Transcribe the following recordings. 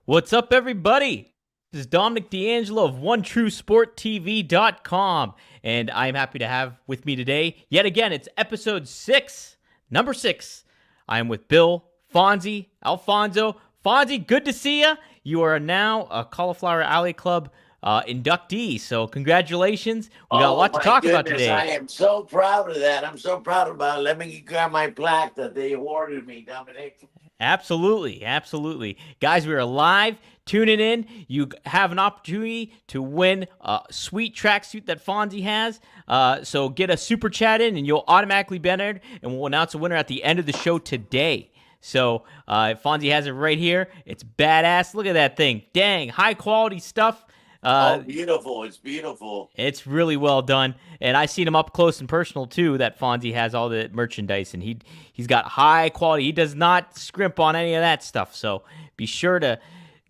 What's up, everybody? This is Dominic D'Angelo of OneTrueSportTV.com, and I'm happy to have with me today, yet again, it's episode 6, number 6. I'm with Bill, Fonzie, Alfonso. Fonzie, good to see you. You are now a Cauliflower Alley Club inductee, so congratulations. We got a Oh lot to my talk about goodness, I today. am so proud of that. I'm so proud about it. Let me grab my plaque that they awarded me, Dominic. Absolutely. Guys, we are live. Tuning in. You have an opportunity to win a sweet tracksuit that Fonzie has. So get a super chat in and you'll automatically be entered, and we'll announce a winner at the end of the show today. So Fonzie has it right here. It's badass. Look at that thing. Dang, high quality stuff. Oh, Uh, beautiful. It's beautiful. it's really well done, and I seen him up close and personal too. That Fonzie has all the merchandise, and he's got high quality. He does not scrimp on any of that stuff. So be sure to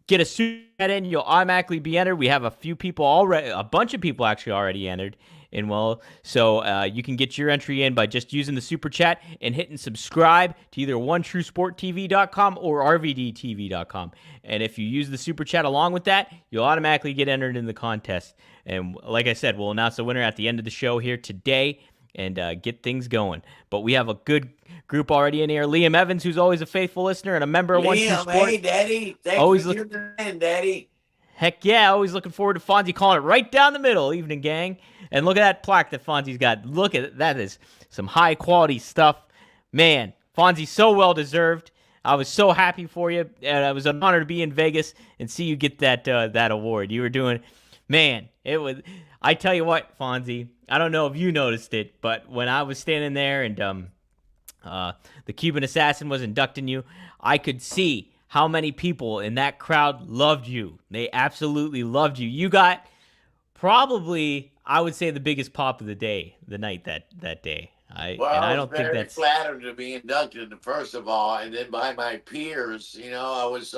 get a suit in. You'll automatically be entered. We have a few people already, a bunch of people actually already entered. And well, so you can get your entry in by just using the super chat and hitting subscribe to either OneTrueSportTV.com or RVDTV.com. And if you use the super chat along with that, you'll automatically get entered in the contest. And like I said, we'll announce the winner at the end of the show here today and get things going. But we have a good group already in here. Liam Evans, who's always a faithful listener and a member of One True Liam, hey, Sport. Daddy. Thanks for Always look. tuning in, Daddy. Heck yeah, always looking forward to Fonzie calling it right down the middle. Evening, gang. And look at that plaque that Fonzie's got. Look at it. That is some high quality stuff. Man, Fonzie, so well deserved. I was so happy for you, and it was an honor to be in Vegas and see you get that award. You were doing, man, it was. I tell you what, Fonzie, I don't know if you noticed it, but when I was standing there and the Cuban assassin was inducting you, I could see how many people in that crowd loved you. They absolutely loved you. You got probably, I would say, the biggest pop of the day, the night that day. Well, And I I was don't think very that's flattered to be inducted, first of all, and then by my peers. I was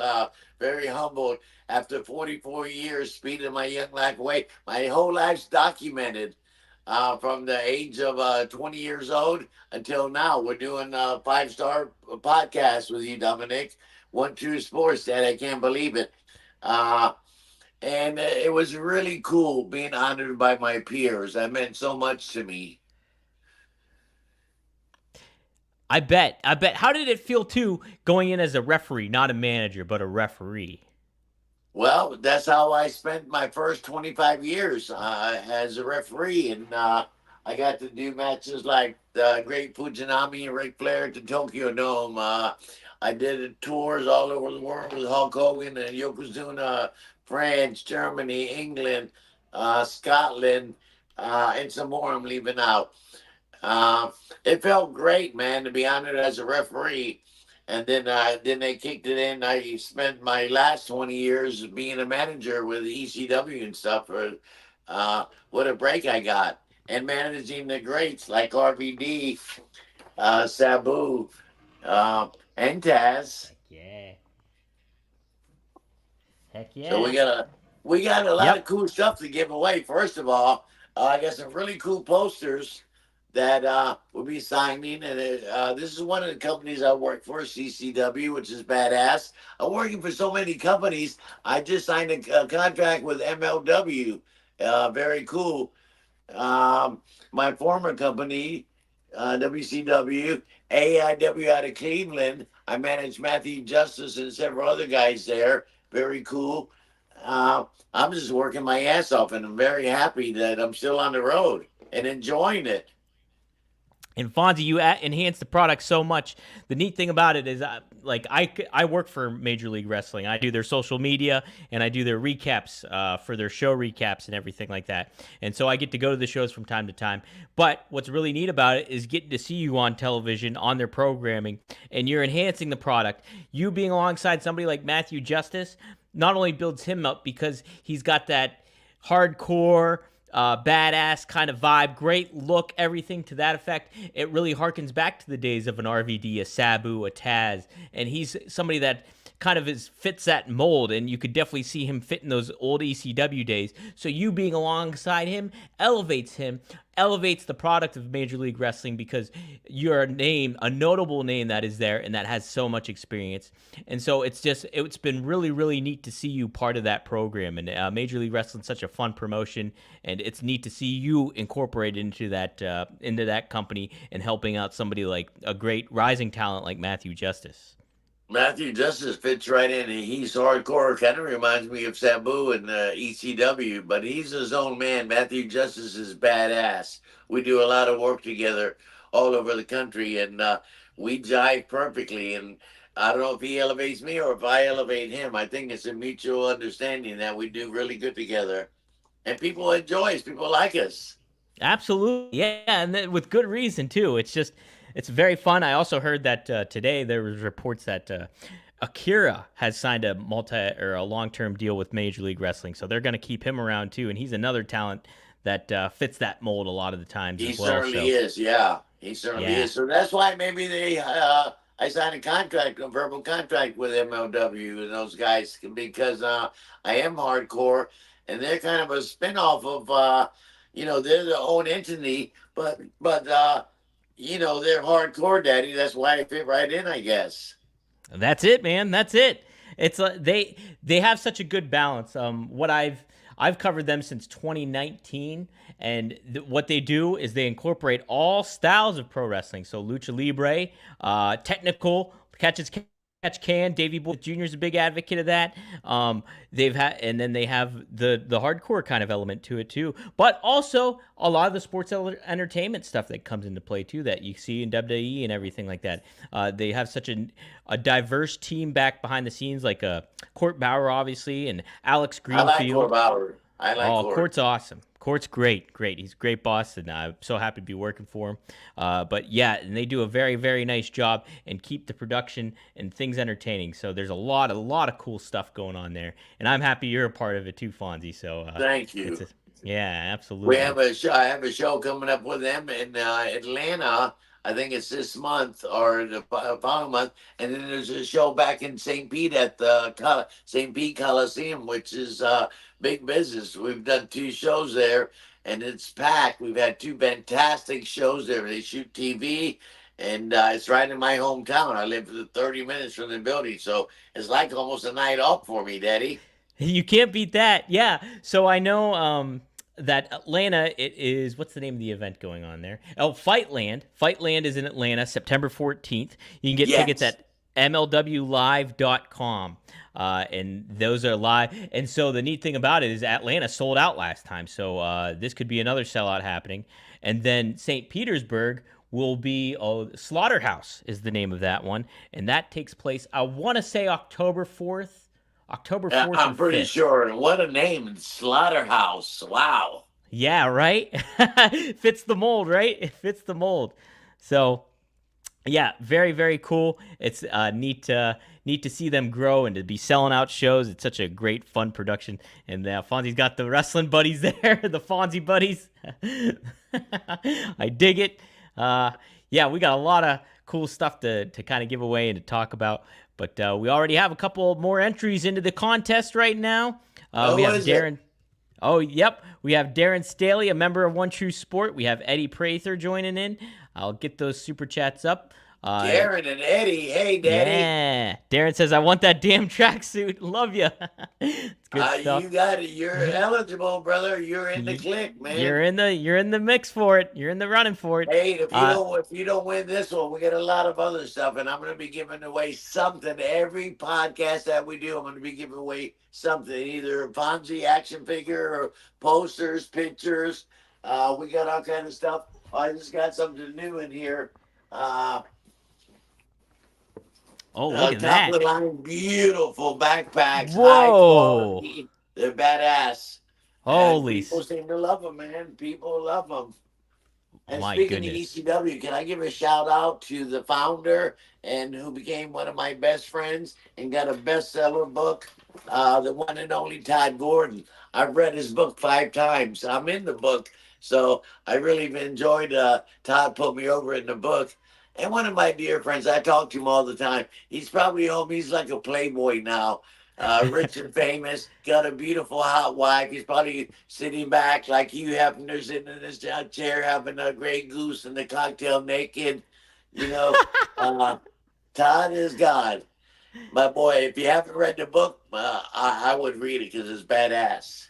very humbled. After 44 years, speeding my young life away, my whole life's documented. From the age of 20 years old until now. We're doing a 5-star podcast with you, Dominic. One True Sports, Dad. I can't believe it. Uh, and it was really cool being honored by my peers. That meant so much to me. I bet. How did it feel too going in as a referee, not a manager, but a referee? Well, that's how I spent my first 25 years as a referee. And I got to do matches like the Great Fujinami and Ric Flair at the Tokyo Dome. I did tours all over the world with Hulk Hogan and Yokozuna, France, Germany, England, Scotland, and some more I'm leaving out. Uh, it felt great, man, to be honored as a referee. And then they kicked it in. I spent my last 20 years being a manager with ECW and stuff. What a break I got. And managing the greats like RVD, Sabu, uh, and Taz. Heck yeah. Heck So yeah. we got a lot of Yep. cool stuff to give away. First of all, I got some really cool posters that we'll be signing, and this is one of the companies I work for, CCW, which is badass. I'm working for so many companies. I just signed a contract with MLW. Very cool. My former company, WCW, AIW out of Cleveland. I managed Matthew Justice and several other guys there. Very cool. I'm just working my ass off, and I'm very happy that I'm still on the road and enjoying it. And Fonzie, you enhance the product so much. The neat thing about it is, I work for Major League Wrestling. I do their social media and I do their recaps for their show recaps and everything like that. And so I get to go to the shows from time to time. But what's really neat about it is getting to see you on television on their programming, and you're enhancing the product. You being alongside somebody like Matthew Justice not only builds him up because he's got that hardcore badass kind of vibe, great look, everything to that effect. It really harkens back to the days of an RVD, a Sabu, a Taz, and he's somebody that kind of fits that mold, and you could definitely see him fit in those old ECW days. So you being alongside him elevates the product of Major League Wrestling because you're a notable name that is there and that has so much experience. And so it's been really, really neat to see you part of that program. And Major League Wrestling is such a fun promotion, and it's neat to see you incorporated into that company and helping out somebody like a great rising talent like Matthew Justice. Matthew Justice fits right in. He's hardcore. Kind of reminds me of Sabu and ECW, but he's his own man. Matthew Justice is badass. We do a lot of work together all over the country, and we jive perfectly. And I don't know if he elevates me or if I elevate him. I think it's a mutual understanding that we do really good together, and people enjoy us. People like us. Absolutely, yeah, and with good reason too. It's very fun. I also heard that today there was reports that Akira has signed a long term deal with Major League Wrestling, so they're going to keep him around too. And he's another talent that fits that mold a lot of the times He as well. certainly So is. Yeah, he certainly yeah, is. So that's why maybe I signed a verbal contract with MLW and those guys because I am hardcore, and they're kind of a spinoff of they're their own entity, but they're hardcore, daddy. That's why I fit right in, I guess. that's it, man. That's it. It's they have such a good balance. What I've covered them since 2019, and what they do is they incorporate all styles of pro wrestling. So lucha libre, technical catch can. Davey Boy Jr. is a big advocate of that. And then they have the hardcore kind of element to it too, but also a lot of the sports entertainment stuff that comes into play too that you see in WWE and everything like that. They have such a diverse team back behind the scenes, like Court Bauer, obviously, and Alex I like Core Greenfield. Bauer. I like Oh, Core. Court's awesome. Court's great, great. He's a great boss, and I'm so happy to be working for him. But yeah, and they do a very, very nice job and keep the production and things entertaining. So there's a lot of cool stuff going on there, and I'm happy you're a part of it too, Fonzie. So Thank it's you. a, yeah, We absolutely. have a show. I have a show coming up with them in Atlanta. I think it's this month or the following month, and then there's a show back in St. Pete at the St. Pete Coliseum, which is big business. We've done two shows there, and it's packed. We've had two fantastic shows there. They shoot TV, and it's right in my hometown. I live 30 minutes from the building, so it's like almost a night off for me, Daddy. You can't beat that. Yeah. So I know that Atlanta, it is, what's the name of the event going on there? Oh, Fightland. Fightland is in Atlanta, September 14th. You can get tickets Yes. at mlwlive.com. And those are live. And so the neat thing about it is Atlanta sold out last time. So this could be another sellout happening. And then St. Petersburg will be Slaughterhouse is the name of that one. And that takes place, I want to say October 4th. October 4th or I'm pretty 5th. sure. And what a name, Slaughterhouse. Wow. Yeah, right? Fits the mold, right? It fits the mold. So, yeah, very, very cool. It's neat to see them grow and to be selling out shows. It's such a great, fun production. And Fonzie's got the wrestling buddies there, the Fonzie buddies. I dig it. Uh, yeah, we got a lot of cool stuff to kind of give away and to talk about. But we already have a couple more entries into the contest right now. We Who have is it? Darren. Oh, yep. We have Darren Staley, a member of One True Sport. We have Eddie Prather joining in. I'll get those super chats up. Uh, Darren and Eddie. Hey, Daddy. yeah. Darren says, I want that damn tracksuit. Love you. It's good You stuff. got it. You're eligible, brother. You're in the clique, man. You're in the mix for it. You're in the running for it. Hey, Uh, if you don't win this one, we got a lot of other stuff, and I'm going to be giving away something every podcast that we do. I'm going to be giving away something, either a Fonzie action figure or posters, pictures. We got all kind of stuff. I just got something new in here. Uh, oh, look at Top of that. the line, beautiful backpacks, high Whoa. quality. They're badass, and Holy, people seem to love them, man. People love them. And my speaking of goodness. ECW, can I give a shout out to the founder and who became one of my best friends and got a bestseller book, the one and only Todd Gordon. I've read his book 5 times. I'm in the book, so I really enjoyed Todd put me over in the book. And one of my dear friends, I talk to him all the time. He's probably home. He's like a playboy now, rich and famous, got a beautiful hot wife. He's probably sitting back like you happen to sitting in this chair having a Grey Goose and the cocktail naked. You know, uh, Todd is God. My boy, if you haven't read the book, I would read it because it's badass.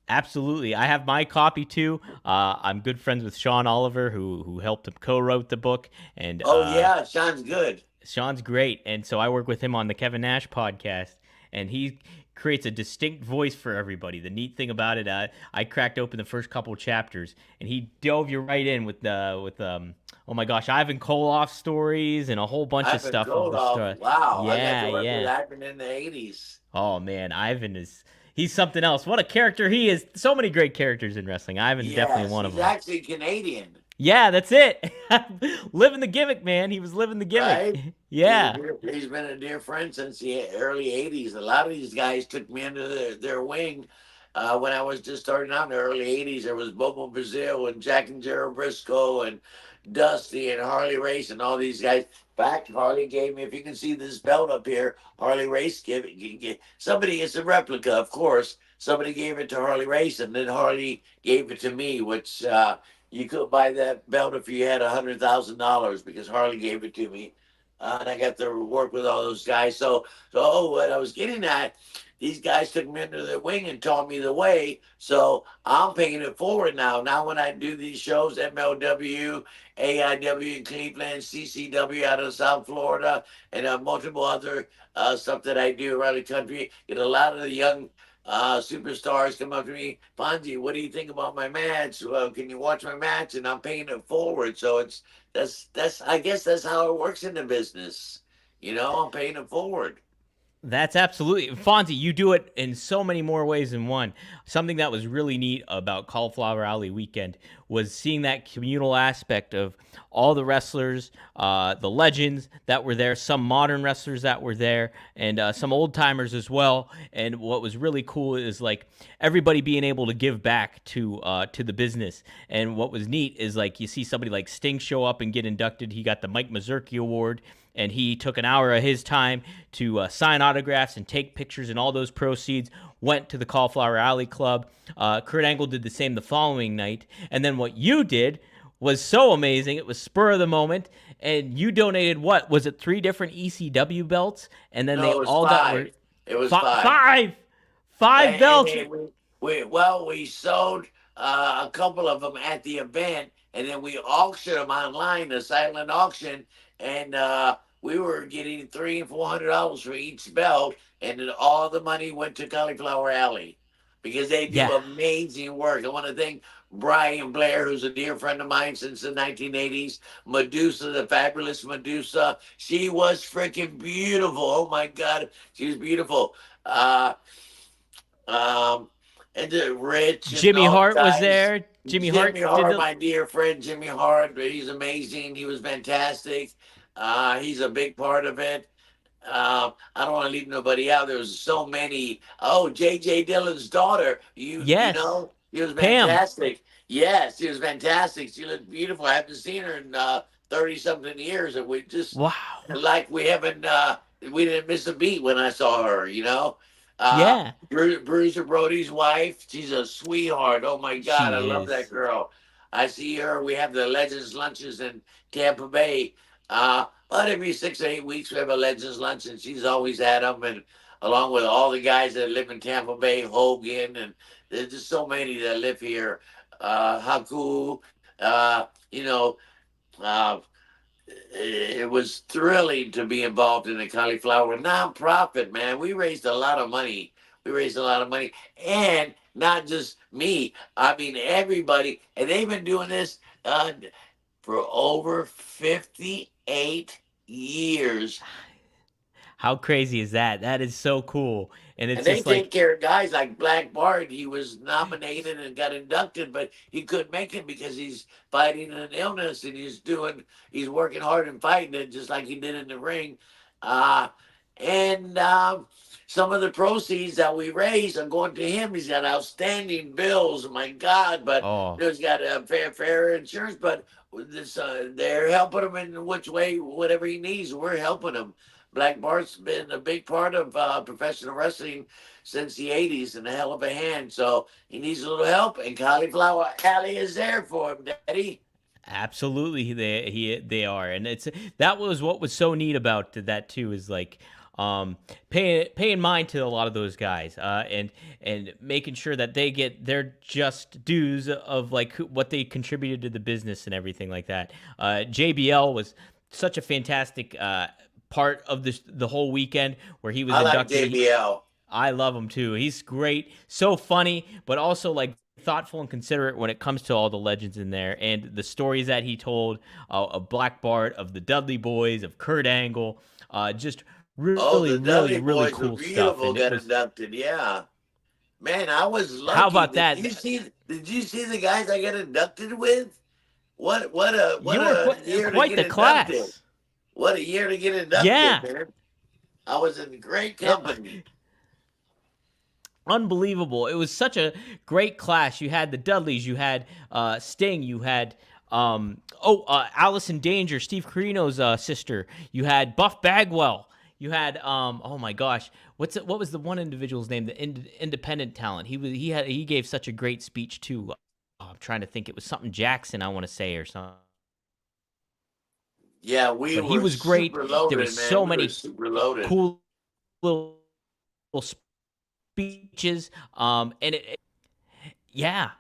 Absolutely, I have my copy too. I'm good friends with Sean Oliver, who helped him co-wrote the book, and Oh, yeah, sounds good. Sean's great, and so I work with him on the Kevin Nash podcast, and he creates a distinct voice for everybody. The neat thing about it, I cracked open the first couple chapters, and he dove you right in with oh my gosh, Ivan Koloff stories and a whole bunch of I've been stuff of told the off. story. Wow, I got Yeah, to work with yeah. Ivan in the 80s. Oh man, Ivan is he's something else. What a character he is. So many great characters in wrestling. Ivan's definitely Yes, one of he's them. actually Canadian, Yeah, that's it. Living the gimmick, man. He was living the gimmick. right? Yeah. He's been a dear friend since the early 80s. A lot of these guys took me under their wing when I was just starting out in the early 80s. There was Bobo Brazil and Jack and Gerald Briscoe and Dusty and Harley Race and all these guys. In fact, Harley gave me, if you can see this belt up here, Harley Race gave it. Somebody, it's a replica, of course. Somebody gave it to Harley Race, and then Harley gave it to me, which you could buy that belt if you had $100,000 because Harley gave it to me. And I got to work with all those guys. So what I was getting at, these guys took me under their wing and taught me the way. So I'm paying it forward now. Now when I do these shows, MLW, AIW in Cleveland, CCW out of South Florida, and multiple other stuff that I do around the country, get a lot of the young superstars come up to me, Fonzie, what do you think about my match? Well, can you watch my match? And I'm paying it forward. So that's I guess that's how it works in the business. I'm paying it forward. That's absolutely Fonzie. You do it in so many more ways than one. Something that was really neat about Cauliflower Alley Weekend was seeing that communal aspect of all the wrestlers, the legends that were there, some modern wrestlers that were there, and some old timers as well. And what was really cool is like everybody being able to give back to the business. And what was neat is like you see somebody like Sting show up and get inducted. He got the Mike Mazurki Award, and he took an hour of his time to sign autographs and take pictures, and all those proceeds went to the Cauliflower Alley Club. Kurt Angle did the same the following night, and then what you did was so amazing. It was spur of the moment, and you donated what was it? 3 different ECW belts, and then they No, it was all got five. It was fi- five. five, five And belts. then we sold a couple of them at the event, and then we auctioned them online, a silent auction, and we were getting $300 and $400 for each belt, and then all the money went to Cauliflower Alley because they Yeah, do amazing work. I want to thank Brian Blair, who's a dear friend of mine since the 1980s. Medusa, the fabulous Medusa, she was freaking beautiful. Oh my God, she was beautiful. Um, and Rich and Jimmy all the Hart was guys. there. Jimmy Jimmy Hart did Hart, the my dear friend Jimmy Hart, he's amazing. He was fantastic. He's a big part of it. I don't want to leave nobody out. There was so many. Oh, J.J. Dillon's daughter. You yes, know, she was Pam. fantastic. Yes, she was fantastic. She looked beautiful. I haven't seen her in 30 something years, and we just Wow. like we didn't miss a beat when I saw her. Yeah, Bruiser Brody's wife. She's a sweetheart. Oh my God, I she love that is. girl. I see her. We have the Legends lunches in Tampa Bay. About every 6 or 8 weeks, we have a Legends lunch, and she's always at them. And along with all the guys that live in Tampa Bay, Hogan, and there's just so many that live here. Haku, uh, you know, uh, it was thrilling to be involved in the cauliflower nonprofit, man. We raised a lot of money. We raised a lot of money. And not just me, I mean, everybody. And they've been doing this for over 58 years. How crazy is that? That is so cool. And And it's they just take like, care of guys like Black Bart. He was nominated and got inducted, but he couldn't make it because he's fighting an illness and he's working hard and fighting it just like he did in the ring. Uh, and some of the proceeds that we raise are going to him. He's got outstanding bills, my God, but Oh, he's got a fair insurance. But this, they're helping him in which way, whatever he needs. We're helping him. Black Bart's been a big part of professional wrestling since the '80s, and a hell of a hand. So he needs a little help, and Cauliflower Alley is there for him, Daddy. absolutely, they are, and it's that was what was so neat about that too is like paying mind to a lot of those guys, and making sure that they get their just dues of like what they contributed to the business and everything like that. JBL was such a fantastic part of the whole weekend where he was I like inducted. JBL. I love him too. He's great, so funny, but also like thoughtful and considerate when it comes to all the legends in there and the stories that he told of Black Bart, of the Dudley Boys, of Kurt Angle, just really, Oh, the really, Dudley really boys cool were stuff. And beautiful. it Got was inducted. Yeah, man, I was how lucky. about Did that? you see? Did you see the guys I got inducted with? What You were a year to quite get the inducted. class. What a year to get inducted, Yeah. man. I was in great It, company. unbelievable. It was such a great class. You had the Dudleys, you had Sting, you had Allison Danger, Steve Carino's sister. You had Buff Bagwell. You had oh my gosh, what was the one individual's name? The independent talent. He gave such a great speech too. I'm trying to think. It was something Jackson, I want to say, or something. Yeah, But we he was were great. super There was loaded, so man. We were many super loaded. cool little speeches. Yeah,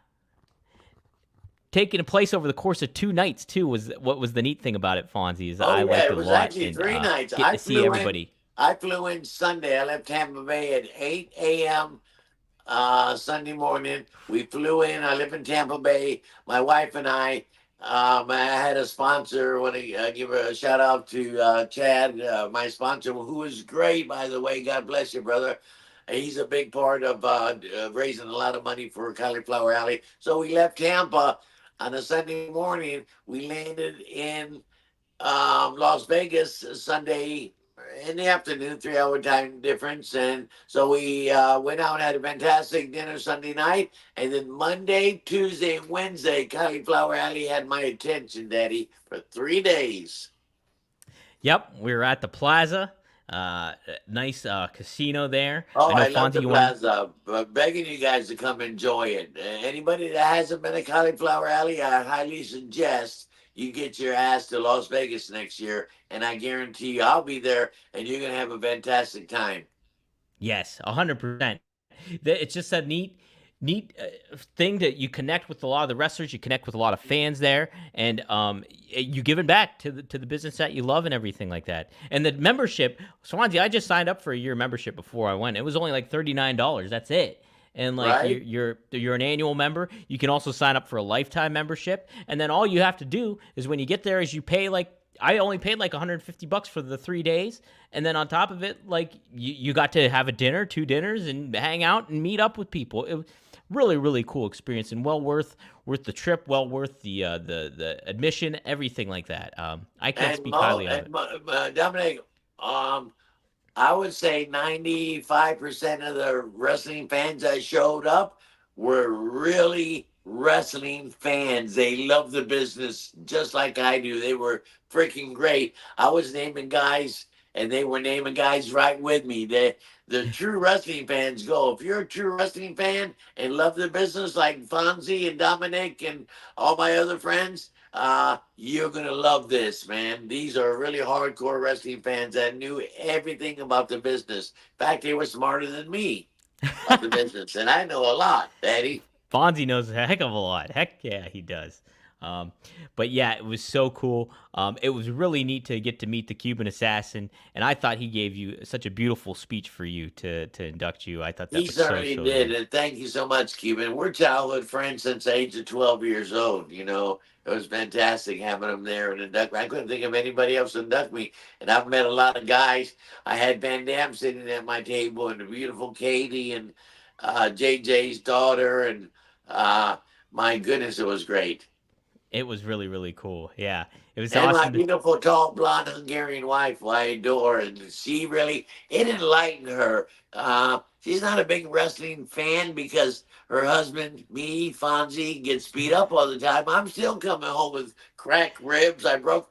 taking place over the course of 2 nights too was what was the neat thing about it. Fonzie is Oh I yeah, liked it it a was lot actually and three nights. getting to see everybody. I flew in Sunday. I left Tampa Bay at 8 a.m. Sunday morning. We flew in. I live in Tampa Bay. My wife and I had a sponsor. I want to give a shout out to Chad, my sponsor, who is great, by the way. God bless you, brother. He's a big part of raising a lot of money for Cauliflower Alley. So we left Tampa on a Sunday morning. We landed in Las Vegas Sunday in the afternoon, 3 hour time difference. And so we went out and had a fantastic dinner Sunday night. And then Monday, Tuesday, and Wednesday, Cauliflower Alley had my attention, Daddy, for 3 days. Yep, we were at the Plaza. Nice casino there. Oh, I know I love Fonzie. the You want plaza. But begging you guys to come enjoy it. Anybody that hasn't been to Cauliflower Alley, I highly suggest you get your ass to Las Vegas next year, and I guarantee you, I'll be there, and you're gonna have a fantastic time. yes, 100%. It's just a neat thing that you connect with a lot of the wrestlers, you connect with a lot of fans there, and you give it back to the business that you love and everything like that. And the membership, Swansea, I just signed up for a year membership before I went. It was only like $39. That's it. And like Right? you're an annual member. You can also sign up for a lifetime membership, and then all you have to do is when you get there is you pay like I only paid like $150 for the 3 days, and then on top of it, like you got to have a dinner, two dinners, and hang out and meet up with people. It was really really cool experience and well worth the trip, well worth the admission, everything like that. I can't And speak highly of it. Dominic, um, I would say 95% of the wrestling fans that showed up were really wrestling fans. They love the business just like I do. They were freaking great. I was naming guys, and they were naming guys right with me. The true wrestling fans go. If you're a true wrestling fan and love the business like Fonzie and Dominic and all my other friends, you're gonna love this, man. These are really hardcore wrestling fans that knew everything about the business. In fact, they were smarter than me about the business, and I know a lot, Daddy. Fonzie knows a heck of a lot. Heck yeah, he does. Um, but yeah, it was so cool. It was really neat to get to meet the Cuban assassin, and I thought he gave you such a beautiful speech for you to induct you. I thought that He was so certainly so did, neat. and thank you so much, Cuban. We're childhood friends since the age of 12 years old. It was fantastic having him there and induct me. I couldn't think of anybody else to induct me, and I've met a lot of guys. I had Van Dam sitting at my table, and the beautiful Katie, and JJ's daughter, and uh, my goodness, it was great. It was really, really cool. Yeah, it was And my awesome to. beautiful, tall, blonde Hungarian wife, who I adore, and she really, it enlightened her. She's not a big wrestling fan because her husband, me, Fonzie, gets beat up all the time. I'm still coming home with cracked ribs. I broke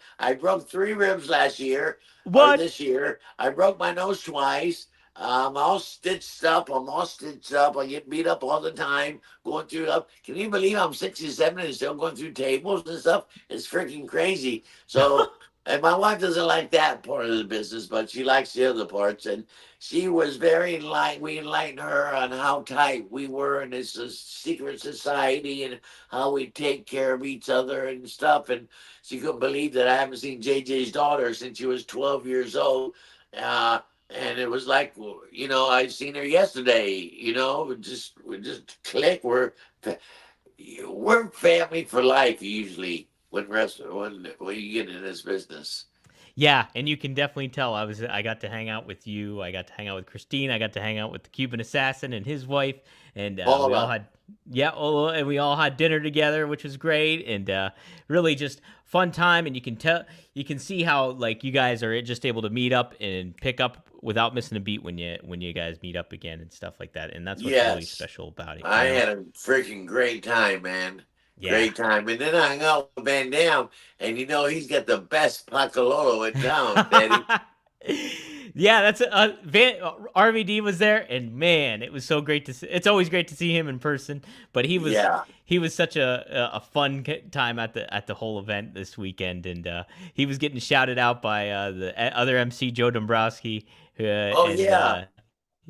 3 ribs last year or What? this year. I broke my nose twice. I'm all stitched up. I'm all stitched up. I get beat up all the time going through up. Can you believe I'm 67 and still going through tables and stuff? It's freaking crazy. So, and my wife doesn't like that part of the business, but she likes the other parts. And she was very enlightened. We enlightened her on how tight we were, and it's a secret society, and how we take care of each other and stuff. And she couldn't believe that I haven't seen JJ's daughter since she was 12 years old. Uh, and it was like, I seen her yesterday. We just click. We're family for life usually when you get in this business. Yeah, and you can definitely tell. I got to hang out with you. I got to hang out with Christine. I got to hang out with the Cuban assassin and his wife, and we all Paula. had and we all had dinner together, which was great, and really just fun time. And you can see how like you guys are just able to meet up and pick up without missing a beat when you guys meet up again and stuff like that. And that's what's really Yes. special about it, I had a freaking great time, man. Yeah. Great time. And then I hung out with Van Dam, and he's got the best Pacalolo in town, Daddy. Yeah, that's RVD was there, and man, it was so great to see. It's always great to see him in person, but Yeah. he was such a fun time at the whole event this weekend, and he was getting shouted out by the other MC Joe Dombrowski, Oh, and yeah.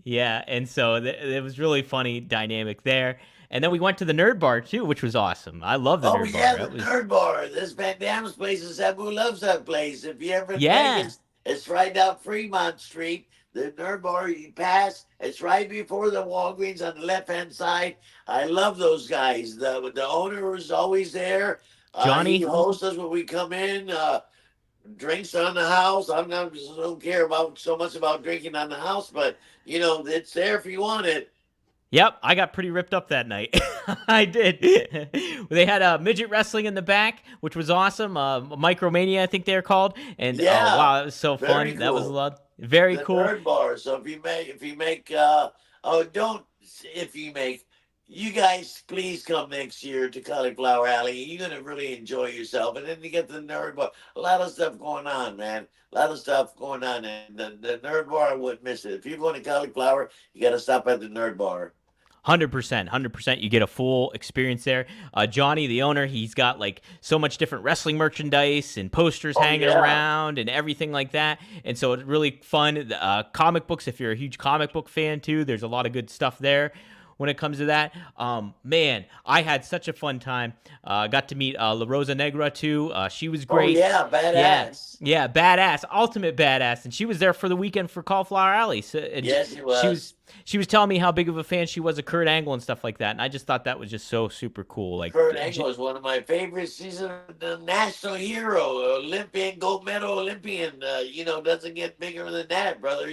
yeah, and so it was really funny dynamic there. And then we went to the Nerd Bar too, which was awesome. I love the Oh, Nerd Bar. yeah, the That was Nerd Bar. This Van Dam's place is Sabu loves that place. If you're ever in yeah, Vegas, it's right down Fremont Street. The Nerd Bar, you pass, it's right before the Walgreens on the left hand side. I love those guys. The owner is always there. He Johnny. hosts us when we come in. Drinks on the house. I'm not just don't care about so much about drinking on the house, but it's there if you want it. Yep, I got pretty ripped up that night. I did. They had midget wrestling in the back, which was awesome. Micromania, I think they're called. And oh Yeah, wow, it was so very fun. That was a cool. lot. Very The cool. Nerd Bar. So if you make oh don't if you make you guys please come next year to Cauliflower Alley. You're gonna really enjoy yourself. And then you get the Nerd Bar. A lot of stuff going on, man. A lot of stuff going on, and the Nerd Bar, I wouldn't miss it. If you're going to Cauliflower, you got to stop at the Nerd Bar. 100%, 100%. You get a full experience there. Johnny, the owner, he's got like so much different wrestling merchandise and posters Oh hanging yeah. around and everything like that. And so it's really fun. Comic books, if you're a huge comic book fan too, there's a lot of good stuff there when it comes to that. Man, I had such a fun time. Got to meet La Rosa Negra too. She was Oh great. yeah, Yeah, badass. yeah, badass, ultimate badass, and she was there for the weekend for Cauliflower Alley. So, and Yes, he she was was. she was telling me how big of a fan she was of Kurt Angle and stuff like that, and I just thought that was just so super cool. Like, Kurt Angle is one of my favorites. He's a national hero, Olympian, gold medal Olympian. Doesn't get bigger than that, brother.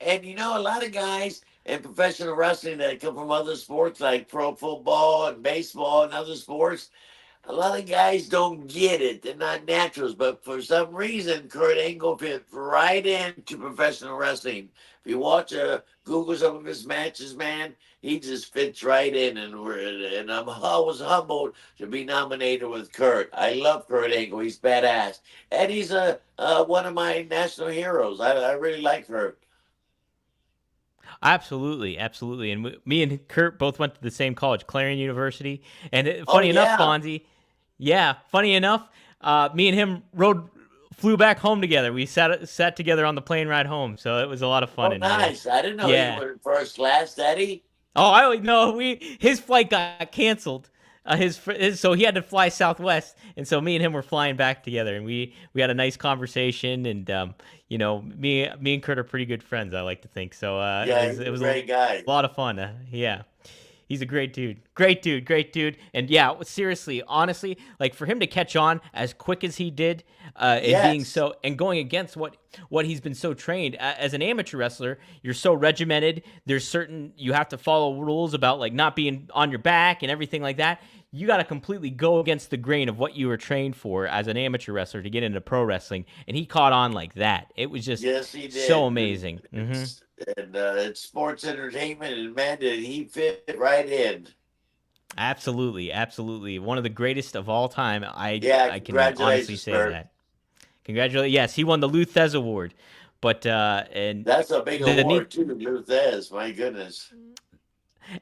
And a lot of guys in professional wrestling that come from other sports like pro football and baseball and other sports. A lot of guys don't get it. They're not naturals, but for some reason, Kurt Angle fit right into professional wrestling. If you Google some of his matches, man, he just fits right in, and I was humbled to be nominated with Kurt. I love Kurt Angle. He's badass, and he's one of my national heroes. I really like Kurt. absolutely, absolutely. And me and Kurt both went to the same college, Clarion University. And Oh funny enough, yeah, Fonzie, yeah, funny enough, me and him flew back home together. We sat together on the plane ride home, so it was a lot of fun. oh And nice. I didn't know you yeah, were in first class, Daddy. oh, I only know his flight got canceled. So he had to fly Southwest, and so me and him were flying back together, and we had a nice conversation, and me and Kurt are pretty good friends. I like to think so. Yeah, he's It a was great guy. a lot of fun. Yeah. He's a great dude. Great dude. Great dude. And yeah, seriously, honestly, like for him to catch on as quick as he did, and being Yes. so and going against what he's been so trained as an amateur wrestler, you're so regimented. There's certain you have to follow rules about like not being on your back and everything like that. you got to completely go against the grain of what you were trained for as an amateur wrestler to get into pro wrestling, and he caught on like that. It was just Yes, he so did. amazing. It's sports entertainment, and man, did he fit right in. Absolutely, absolutely, one of the greatest of all time. Yeah, I can honestly congratulations, say Bert. that. Congratulations. Yes, he won the Luthez Award, but and That's a big the award neat too, Luthez. My goodness.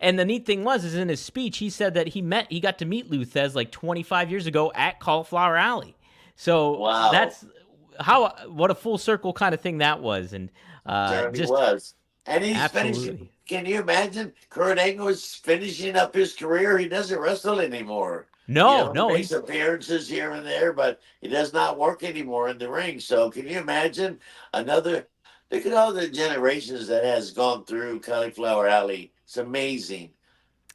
and the neat thing was is in his speech he said that he got to meet Luthez like 25 years ago at Cauliflower Alley. So Wow. that's what a full circle kind of thing that was, and Certainly just was. And he's finishing. absolutely. Can you imagine? Kurt Angle's finishing up his career. He doesn't wrestle anymore. You No, know, he no, makes he's appearances here and there, but he does not work anymore in the ring. So can you imagine another? Look at all the generations that has gone through Cauliflower Alley. It's amazing.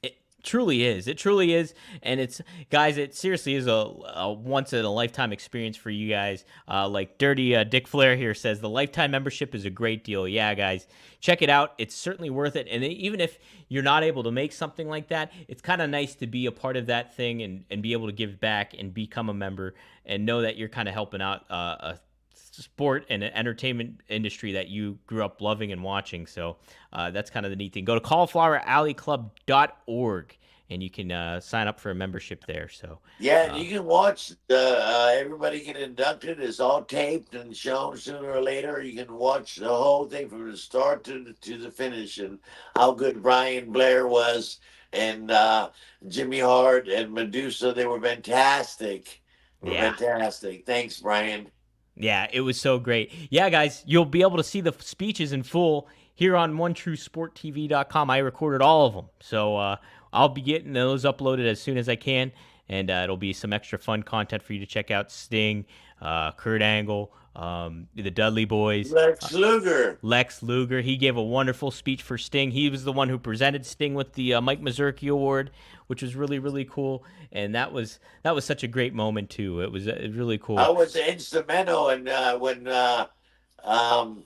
It truly is. It truly is, and it's guys. It seriously is a once in a lifetime experience for you guys. Like Dirty Dick Flair here says, the lifetime membership is a great deal. Yeah, guys, check it out. It's certainly worth it. And even if you're not able to make something like that, it's kind of nice to be a part of that thing and be able to give back and become a member and know that you're kind of helping out a sport and an entertainment industry that you grew up loving and watching. So that's kind of the neat thing. Go to caulifloweralleyclub.org and you can sign up for a membership there. So Yeah, and uh, you can watch everybody get inducted. It's all taped and shown sooner or later. You can watch the whole thing from the start to the finish, and how good Brian Blair was, and Jimmy Hart and Medusa. They were fantastic. Were yeah. fantastic. Thanks, Brian. Yeah, it was so great. Yeah, guys, you'll be able to see the speeches in full here on OneTrueSportTV.com. I recorded all of them. So I'll be getting those uploaded as soon as I can. And it'll be some extra fun content for you to check out. Sting, Kurt Angle, the Dudley Boys, Lex Luger. Lex Luger. He gave a wonderful speech for Sting. He was the one who presented Sting with the Mike Mazurki Award, which was really, really cool. And that was such a great moment too. It was really I cool. was instrumental in when um,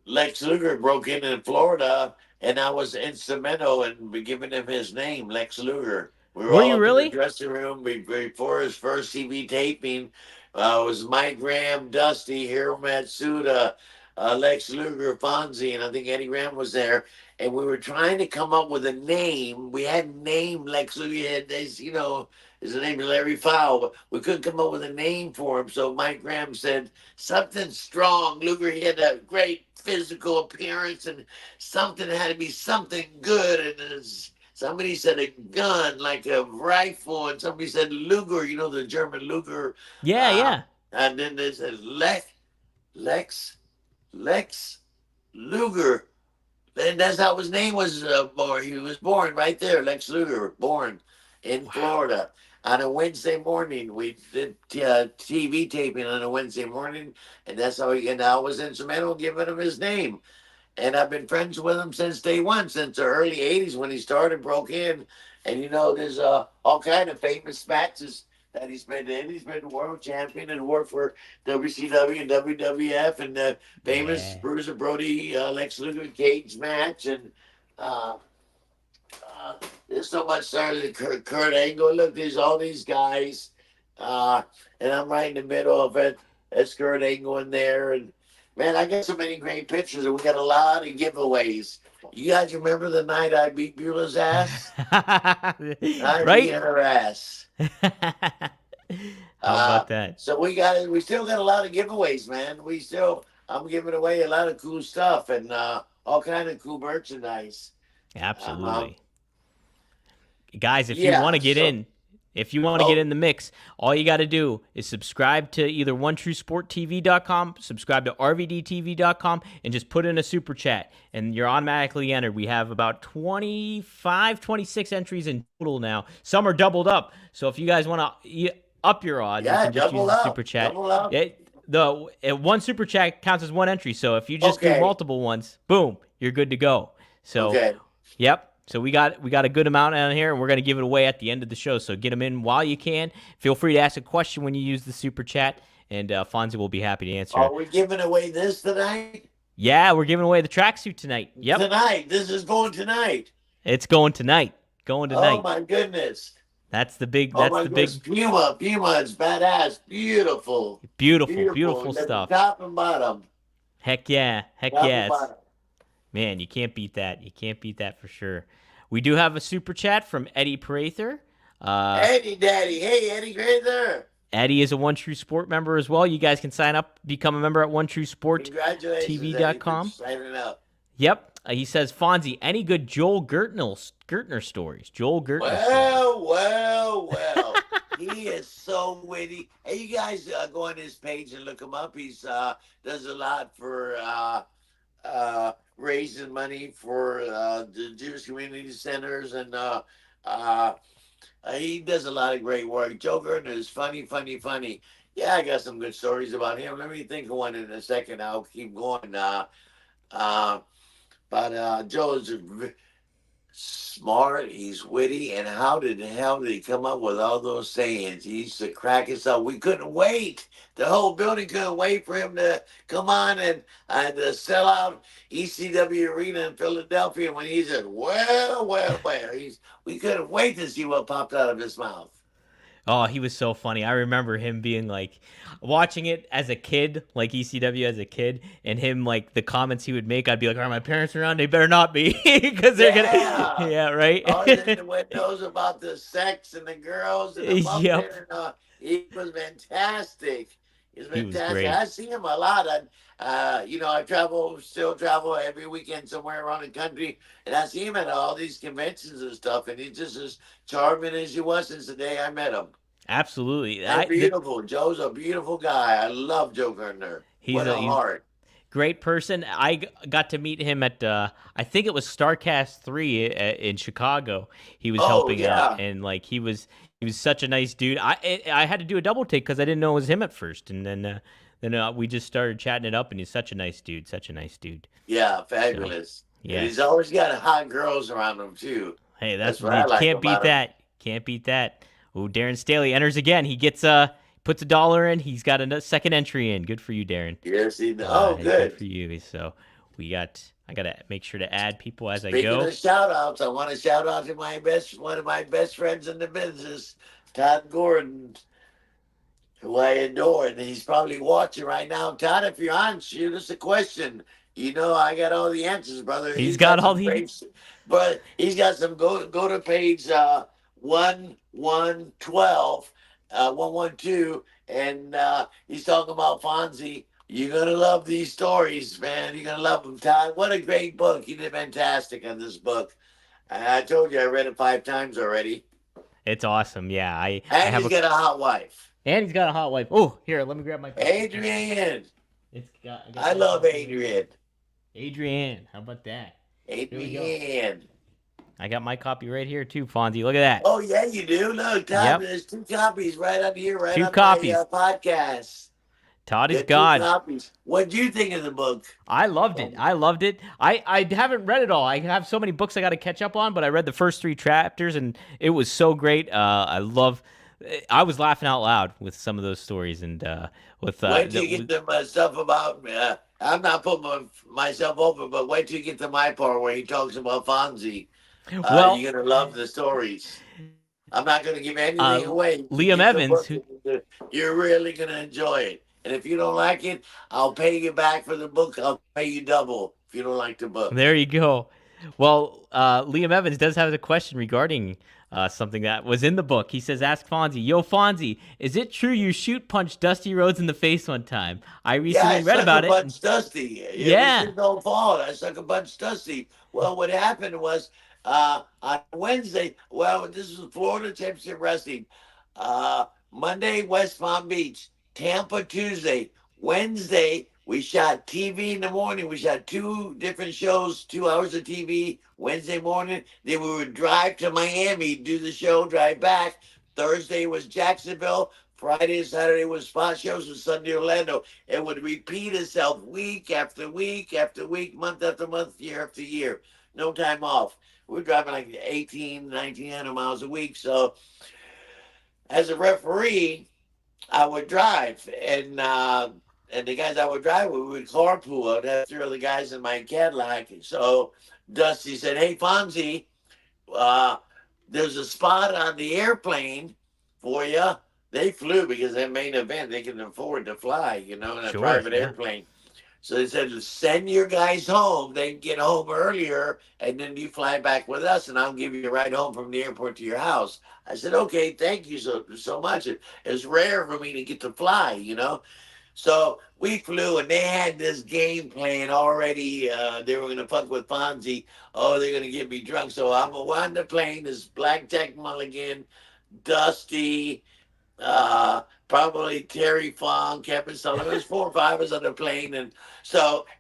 Lex Luger broke in Florida, and I was instrumental in giving him his name, Lex Luger. We were Were all you up in the really? dressing room before his first TV taping. It was Mike Graham, Dusty, Hiro Matsuda, Lex Luger, Fonzie, and I think Eddie Graham was there. And we were trying to come up with a name. We had named Lex Luger. He had this, his name is Larry Fowle, but we couldn't come up with a name for him. So Mike Graham said something strong. Luger, he had a great physical appearance, and something had to be something good. And somebody said a gun, like a rifle, and somebody said Luger, the German Luger. Yeah, Uh, yeah. and then they said Lex, Lex Luger. And that's how his name was born. He was born right there, Lex Luger, born in Wow. Florida on a Wednesday morning. We did TV taping on a Wednesday morning, and that's how and I was instrumental in giving him his name. And I've been friends with him since day one, since the early '80s when he started, broke in. And there's all kind of famous matches that he's been in. He's been world champion and worked for WCW and WWF, and the famous Yeah. Bruiser Brody Lex Luger cage match. And uh, there's so much started. Kurt Angle. Look, there's all these guys, uh, and I'm right in the middle of it. There's Kurt Angle in there, and man, I got so many great pictures, and we got a lot of giveaways. You guys remember the night I beat Beulah's ass? I beat Right? her ass. How about that? So we still got a lot of giveaways, man. I'm giving away a lot of cool stuff and all kind of cool merchandise. Um, Absolutely. Guys, if you want yeah. to get So, in, if you want to get oh, in the mix, all you got to do is subscribe to either OneTrueSportTV.com, subscribe to RVDTV.com, and just put in a super chat, and you're automatically entered. We have about 25, 26 entries in total now. Some are doubled up, so if you guys want to up your odds, you yeah, can just use double the up, super chat. double up. One super chat counts as one entry, so if you just do Okay, multiple ones, boom, you're good to go. So, okay. yep. So we got a good amount on here, and we're gonna give it away at the end of the show. So get them in while you can. Feel free to ask a question when you use the super chat, and Fonzie will be happy to answer Are it. we giving away this tonight? Yeah, we're giving away the tracksuit tonight. Yep, Tonight. This is going tonight. it's going tonight. Going Oh tonight. my goodness. That's the big. Oh That's my the goodness, big. Puma, Puma is badass, beautiful, Beautiful, beautiful. beautiful The stuff. top and bottom, Heck yeah, heck top yeah. and It's bottom. man, you can't beat that. You can't beat that for sure. We do have a super chat from Eddie Prather. Uh, Eddie Daddy, hey Eddie, great there. Eddie is a One True Sport member as well. You guys can sign up, become a member at Congratulations, Eddie, for OneTrueSportTV.com. signing up. Yep. He says, Fonzie, any good Joel Gertner stories? Joel Gertner stories. Well. He is so witty. Hey, you guys go on his page and look him up. He's does a lot for raising money for the Jewish community centers, and uh, he does a lot of great work. Joe Gardner is funny, funny, funny. Yeah, I got some good stories about him. Let me think of one in a second. I'll keep going. Uh, but Joe's smart, he's witty, and how did the hell did he come up with all those sayings? He used to crack us up. We couldn't wait. The whole building couldn't wait for him to come on and to sell out ECW Arena in Philadelphia when he said, well. We couldn't wait to see what popped out of his mouth. Oh, he was so funny. I remember him being like, watching it as a kid, like ECW as a kid, and him like the comments he would make. I'd be like, "Are my parents around? They better not be, because they're gonna." Yeah. Yeah, right. All in the windows about the sex and the girls and the Yep. muffin. And, he was fantastic. He's He was fantastic. great. I see him a lot. I still travel every weekend somewhere around the country, and I see him at all these conventions and stuff. And he's just as charming as he was since the day I met him. Absolutely. And beautiful. Joe's a beautiful guy. I love Joe Gardner. What a He's heart. great person. Got to meet him at I think it was Starcast 3 in Chicago. He was Oh helping out, yeah. and like he was such a nice dude. I had to do a double take because I didn't know it was him at first, and then we just started chatting it up, and he's such a nice dude, such a nice dude. Yeah, So fabulous. And he's yes, always got hot girls around him too. hey, That's that's what I you like can't beat about him. that. Can't beat that. Oh, Darren Staley enters again. He gets puts a dollar in. He's got a second entry in. Good for you, Darren. Yes, oh, Good good. for you. So I gotta make sure to add people as I Speaking go. of shout outs, I want to shout out to one of my best friends in the business, Todd Gordon, who I adore. And he's probably watching right now. Todd, if you're on, shoot us a question. You know, I got all the answers, brother. He's He's got got all some the. great, but he's got some go to page 1112, 112, and he's talking about Fonzie. You're gonna love these stories, man. You're gonna love them, Todd. What a great book! You did fantastic on this book. I told you I read it 5 times already. It's awesome. Yeah, I And have he's a. got a hot wife, And he's got a hot wife. Oh, here, let me grab my copy. Adrian. I got I my love copy here. Adrian. Adrienne, how about that? Here we go. Adrian. I got my copy right here too, Fonzie. Look at that. Oh yeah, you do. Look, Todd, Yep, there's 2 copies right up here, right two on my copies. podcast. Todd is Got two God. copies. What do you think of the book? I loved it. I loved it. I haven't read it all. I have so many books I got to catch up on, but I read the first 3 chapters and it was so great. I was laughing out loud with some of those stories and with Wait till you get the stuff about. I'm not putting myself over, but wait till you get to my part where he talks about Fonzie. well, You're gonna love the stories. I'm not gonna give anything uh, away. Liam Get the Evans, book. who You're really gonna enjoy it. And if you don't like it, I'll pay you back for the book. I'll pay you double if you don't like the book. there you go. Well, Liam Evans does have a question regarding something that was in the book. He says, "Ask Fonzie, yo Fonzie, is it true you shoot punched Dusty Rhodes in the face one time? I Yeah, I recently read sucker about it. And, punched Dusty. It was yeah, his own fault. I sucker punched Dusty. Well, what happened was on Wednesday, well, this was Florida Championship Wrestling. Monday, West Palm Beach. Tampa, Tuesday. Wednesday, we shot TV in the morning. We shot 2 different shows, 2 hours of TV Wednesday morning. Then we would drive to Miami, do the show, drive back. Thursday was Jacksonville. Friday and Saturday was spot shows, and Sunday Orlando. It would repeat itself week after week after week, month after month, year after year. No time off. We're driving like 18, 1900 miles a week. So as a referee, I would drive, and the guys I would drive with, we would carpool. I'd have 3 other guys in my Cadillac. So Dusty said, "Hey Fonzie, uh, there's a spot on the airplane for you. They flew because their main event, they can afford to fly, in a Sure. private Yeah. airplane. So they said, send your guys home. They can get home earlier, and then you fly back with us, and I'll give you a ride home from the airport to your house. I said, okay, thank you so much. It's rare for me to get to fly. So we flew, and they had this game plan already. They were going to fuck with Fonzie. Oh, they're going to get me drunk. So I'm on the plane, this Blackjack Mulligan, Dusty, probably Terry Fong, Kevin Sullivan. There's 4 or 5 of us on the plane, and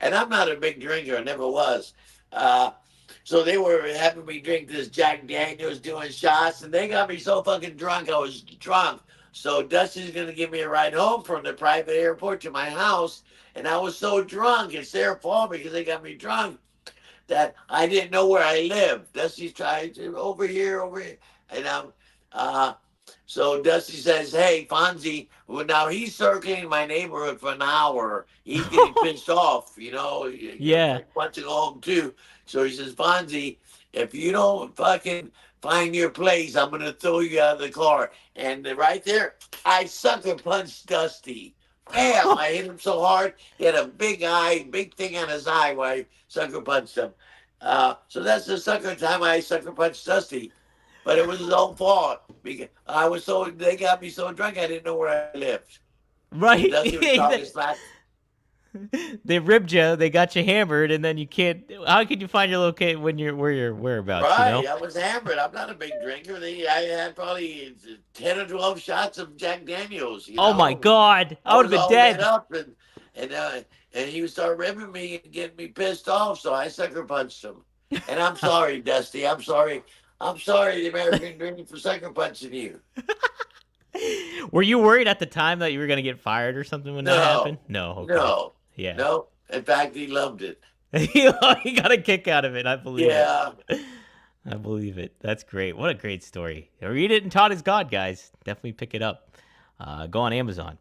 I'm not a big drinker. I never was. Uh, so they were having me drink this Jack Daniels, doing shots, and they got me so fucking drunk. I was drunk. So Dusty's gonna give me a ride home from the private airport to my house, and I was so drunk. It's their fault because they got me drunk that I didn't know where I lived. Dusty's trying to over here, and uh, so Dusty says, "Hey, Fonzie." Well, now he's circling my neighborhood for an hour. He's getting pissed off. Yeah. Frank wants to go home too. So he says, "Fonzie, if you don't fucking find your place, I'm gonna throw you out of the car." And right there, I sucker punched Dusty. Bam! I hit him so hard. He had a big eye, big thing on his eye where I sucker punched him. So that's the second time I sucker punched Dusty. But it was his own fault because they got me so drunk I didn't know where I lived. And Right. Dusty was talking smack. They ribbed you. They got you hammered, and then you can't. How can you find your location when you're where your whereabouts? You Right, know. I was hammered. I'm not a big drinker. I had probably 10 or 12 shots of Jack Daniels. Oh my God! I I would have was been all lit dead. up, and he would start ripping me and getting me pissed off. So I sucker punched him. And I'm sorry, Dusty. I'm sorry. I'm sorry, the American Dream, for sucker punching you. Were you worried at the time that you were gonna get fired or something when that happened? No, No. Okay. no, Yeah. no. In fact, he loved it. He got a kick out of it. I believe it. Yeah. I believe it. That's great. What a great story. Read it and Todd is God, guys. Definitely pick it up. Go on Amazon.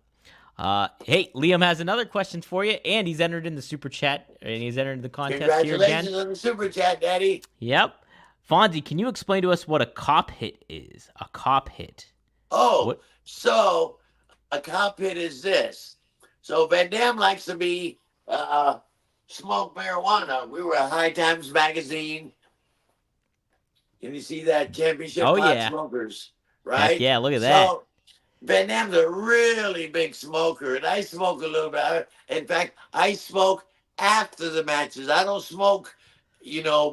Hey, Liam has another question for you, and he's entered in the super chat, and he's entered the contest here again. Congratulations on the super chat, Daddy. Yep. Fonzie, can you explain to us what a cop hit is? A cop hit. Oh, What? so a cop hit is this. So Van Damme likes to be smoke marijuana. We were a High Times magazine. Can you see that? Championship Oh pot yeah. smokers, Heck right? yeah! Look at that. So Van Damme's a really big smoker, and I smoke a little bit. In fact, I smoke after the matches. I don't smoke,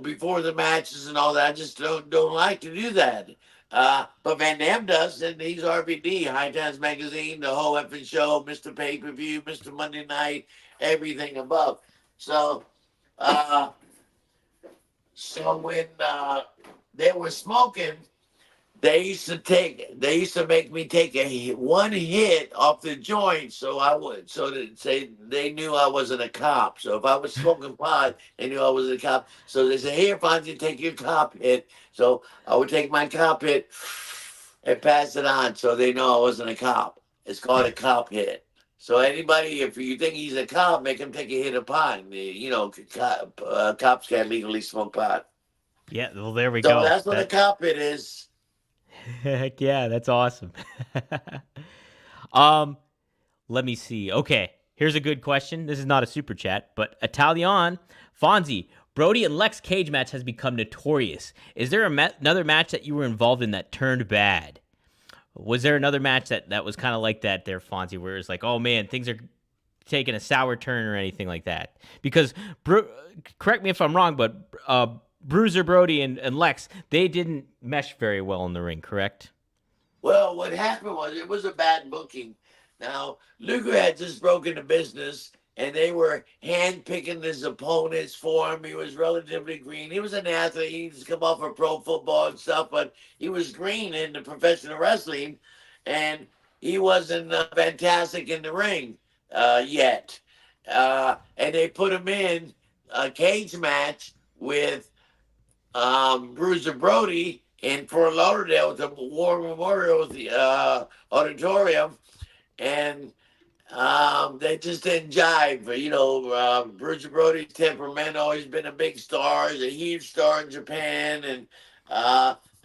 before the matches and all that. I just don't like to do that. But Van Damme does, and he's RVD, High Times Magazine, the whole effing show, Mr. Pay Per View, Mr. Monday Night, everything above. So, uh, so when they were smoking, they used to make me take one hit off the joint, so that say they knew I wasn't a cop. So if I was smoking pot, they knew I wasn't a cop. So they said, "Here, Fonzie, take your cop hit." So I would take my cop hit and pass it on, so they know I wasn't a cop. It's called a cop hit. So anybody, if you think he's a cop, make him take a hit of pot. Cops can't legally smoke pot. Yeah. Well, there we So go. that's what a cop hit is. Heck yeah, that's awesome. um, Let me see. Okay, here's a good question. This is not a super chat, but Italian Fonzie, Brody and Lex cage match has become notorious. Is there another match that you were involved in that turned bad? Was there another match that was kind of like that there, Fonzie, where it's like, oh man, things are taking a sour turn or anything like that? Because, correct me if I'm wrong, but Bruiser Brody and Lex, they didn't mesh very well in the ring, correct? Well, what happened was it was a bad booking. Now, Luger had just broken the business, and they were handpicking his opponents for him. He was relatively green. He was an athlete. He just come off of pro football and stuff, but he was green in the professional wrestling, and he wasn't fantastic in the ring yet. And they put him in a cage match with Bruiser Brody in Fort Lauderdale with the War Memorial with the auditorium, and they just didn't jive. Bruiser Brody's temperament always been a big star. He's a huge star in Japan, and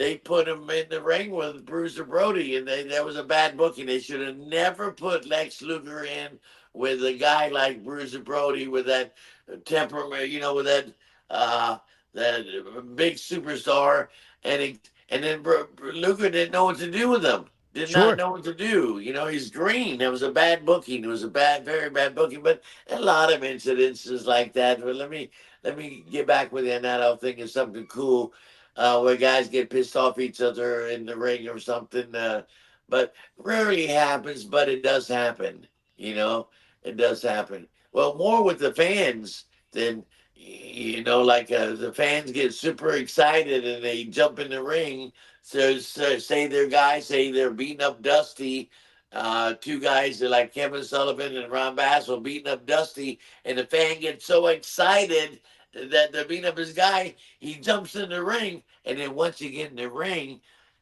they put him in the ring with Bruiser Brody, and that was a bad booking. They should have never put Lex Luger in with a guy like Bruiser Brody with that temperament, with uh, that big superstar, and then Luger didn't know what to do with him. Did not Sure. know what to do. He's green. That was a bad booking. It was a very bad booking. But a lot of incidences like that. But let me get back with you on that. I'll think of something cool where guys get pissed off each other in the ring or something. But rarely happens, but it does happen. You know, it does happen. Well, more with the fans than, like the fans get super excited and they jump in the ring. So say their guys, say they're beating up Dusty. Two guys that like Kevin Sullivan and Ron Bass will beating up Dusty, and the fan gets so excited that they're beating up his guy, he jumps in the ring, and then once you get in the ring,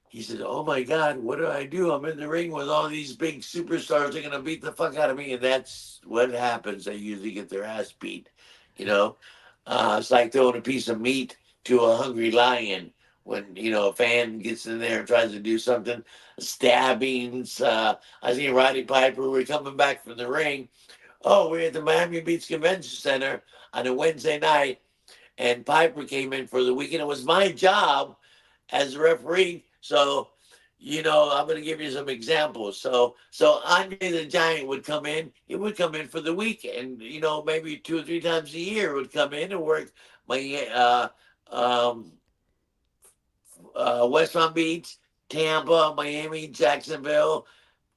he says, "Oh my God, what do I do? I'm in the ring with all these big superstars. They're gonna beat the fuck out of me." And that's what happens. They usually get their ass beat. You know, it's like throwing a piece of meat to a hungry lion. When a fan gets in there and tries to do something, stabbings. I seen Roddy Piper. We're coming back from the ring. Oh, we're at the Miami Beach Convention Center on a Wednesday night, and Piper came in for the weekend. It was my job as a referee. So, I'm going to give you some examples. So Andre the Giant would come in. He would come in for the weekend. Maybe 2 or 3 times a year would come in and work my West Palm Beach, Tampa, Miami, Jacksonville,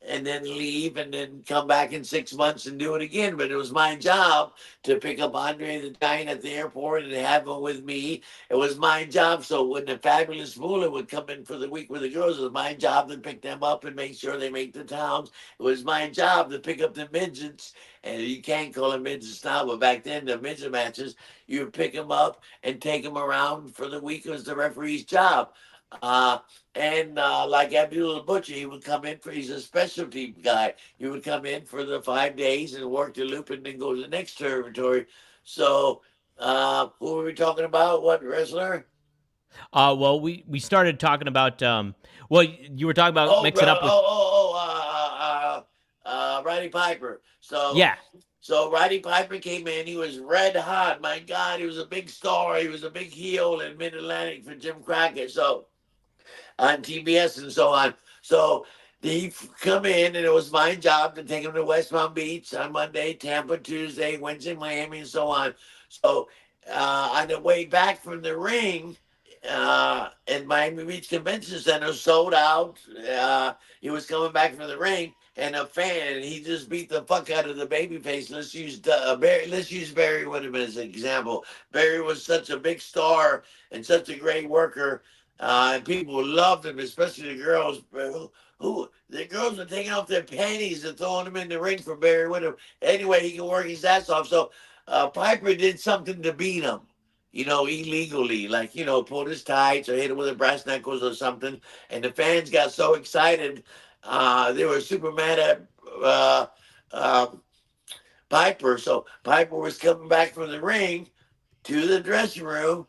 and then leave and then come back in 6 months and do it again. But it was my job to pick up Andre the Giant at the airport and have him with me. It was my job. So when the Fabulous Moolah would come in for the week with the girls, it was my job to pick them up and make sure they make the towns. It was my job to pick up the midgets. And you can't call them midgets now, but back then, the midget matches, you would pick them up and take them around for the week. It was the referee's job. Uh, and like Abdullah the Butcher, he would come in he's a specialty guy. He would come in for the 5 days and work the loop and then go to the next territory. So, who were we talking about? What wrestler? Well, we started talking about well, you were talking about Oh, mixing up with Roddy Piper. So, yeah. so Roddy Piper came in. He was red hot. My God, he was a big star. He was a big heel in Mid Atlantic for Jim Crockett. So, on TBS and so on. So he come in, and it was my job to take him to West Palm Beach on Monday, Tampa Tuesday, Wednesday, Miami, and so on. So on the way back from the ring, in Miami Beach Convention Center, sold out. He was coming back from the ring, and a fan, he just beat the fuck out of the babyface. Let's use Barry. Let's use Barry Windham as an example. Barry was such a big star and such a great worker, and people loved him, especially the girls. Who the girls were taking off their panties and throwing him in the ring for Barry Windham. Anyway, he can work his ass off. So Piper did something to beat him, illegally, like, pulled his tights or hit him with a brass knuckles or something. And the fans got so excited, they were super mad at uh, uh, Piper. So Piper was coming back from the ring to the dressing room,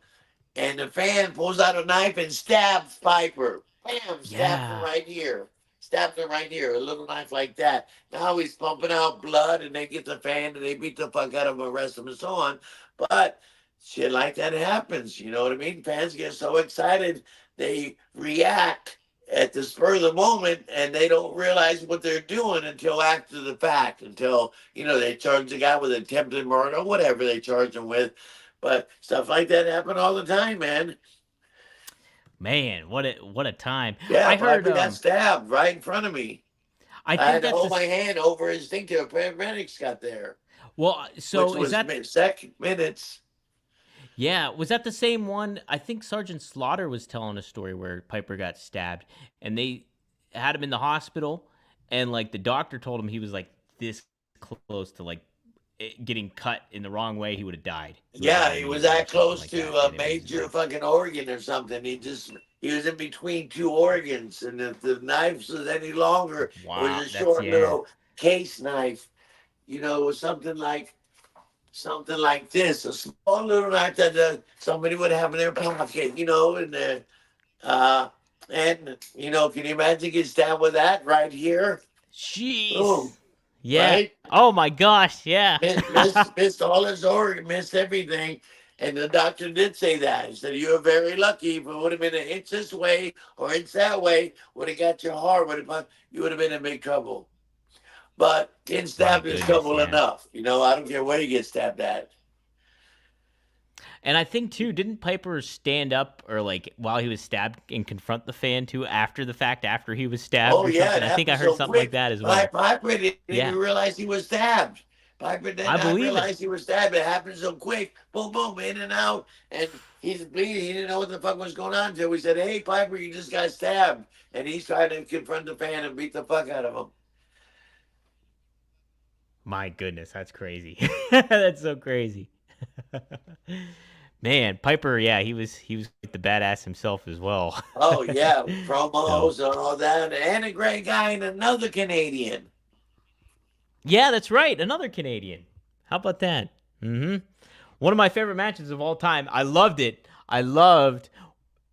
and the fan pulls out a knife and stabs Piper. Bam! Stabs him Yeah. right here. Stabs him right here. A little knife like that. Now he's pumping out blood, and they get the fan, and they beat the fuck out of him, arrest him, and so on. But shit like that happens. You know what I mean? Fans get so excited, they react at the spur of the moment, and they don't realize what they're doing until after the fact. Until they charge the guy with attempted murder, whatever they charge him with. But stuff like that happen all the time, man. Man, what a time. Yeah, I heard Piper got stabbed right in front of me. I I think had to that's hold my hand over his thing till paramedics got there, well, which so is was that minutes. yeah, was that the same one? I think Sergeant Slaughter was telling a story where Piper got stabbed and they had him in the hospital and like the doctor told him he was like this close to like getting cut in the wrong way, he would have died. He would have Yeah, had he was anemia or that something close like to that, and a it was major like fucking organ or something. He was in between two organs, and if the knife was any longer, it was wow, a that's short yeah. little case knife. It was something like this, a small little knife that somebody would have in their pocket, and And, can you imagine getting stabbed with that right here? Boom. Jeez. Yeah. Right? Oh my gosh. Yeah. Missed all his organ, missed everything. And the doctor did say that. He said, "You were very lucky. If it would have been an inch this way or inch that way, would have got your heart, you would have been in big trouble. But getting My stabbed is goodness. trouble Yeah. enough. I don't care where you get stabbed at." And I think too, didn't Piper stand up or like while he was stabbed and confront the fan too after the fact, after he was stabbed Oh, or yeah, something? it I think I happened heard so something like quick. that as well. Piper didn't even Yeah. realize he was stabbed. Piper did I not believe it. realize he was stabbed. It happened so quick. Boom, boom, in and out. And he's bleeding. He didn't know what the fuck was going on until we said, "Hey, Piper, you just got stabbed." And he's trying to confront the fan and beat the fuck out of him. My goodness, that's crazy. That's so crazy. Man, Piper, yeah, he was the badass himself as well. Oh, yeah, So promos and all that. And a great guy and another Canadian. yeah, that's right. Another Canadian. How about that? Mm-hmm. One of my favorite matches of all time. I loved it. I loved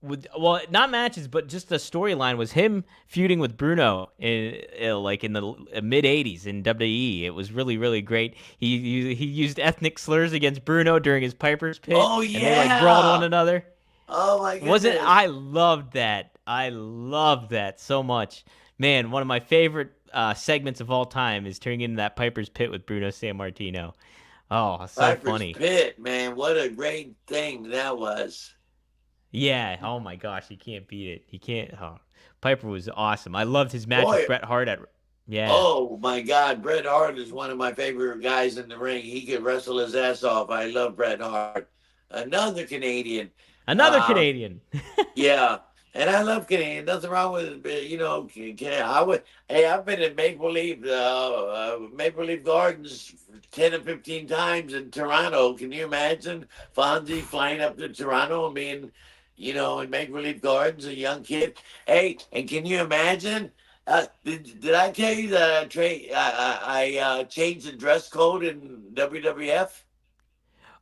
with well, not matches, but just the storyline was him feuding with Bruno like in the mid '80s in WWE. It was really really great. He used ethnic slurs against Bruno during his Piper's Pit, Oh, and they like brawled one yeah. another. Oh, my Wasn't goodness. I loved that? I loved that so much. Man, one of my favorite segments of all time is turning into that Piper's Pit with Bruno Sammartino. Oh, so Piper's funny. Pit, man. What a great thing that was. Yeah. Oh my gosh, you can't beat it. You can't. Oh, Piper was awesome. I loved his match with Boy, Bret Hart at. Yeah. oh my God, Bret Hart is one of my favorite guys in the ring. He could wrestle his ass off. I love Bret Hart. Another Canadian. Another Uh, Canadian. yeah, and I love Canadian. Nothing wrong with it. But, I would. Hey, I've been in Maple Leaf Gardens 10 or 15 times in Toronto. Can you imagine Fonzie flying up to Toronto and being, in Maple Leaf Gardens, a young kid? Hey, and can you imagine? Did I tell you that I changed the dress code in WWF?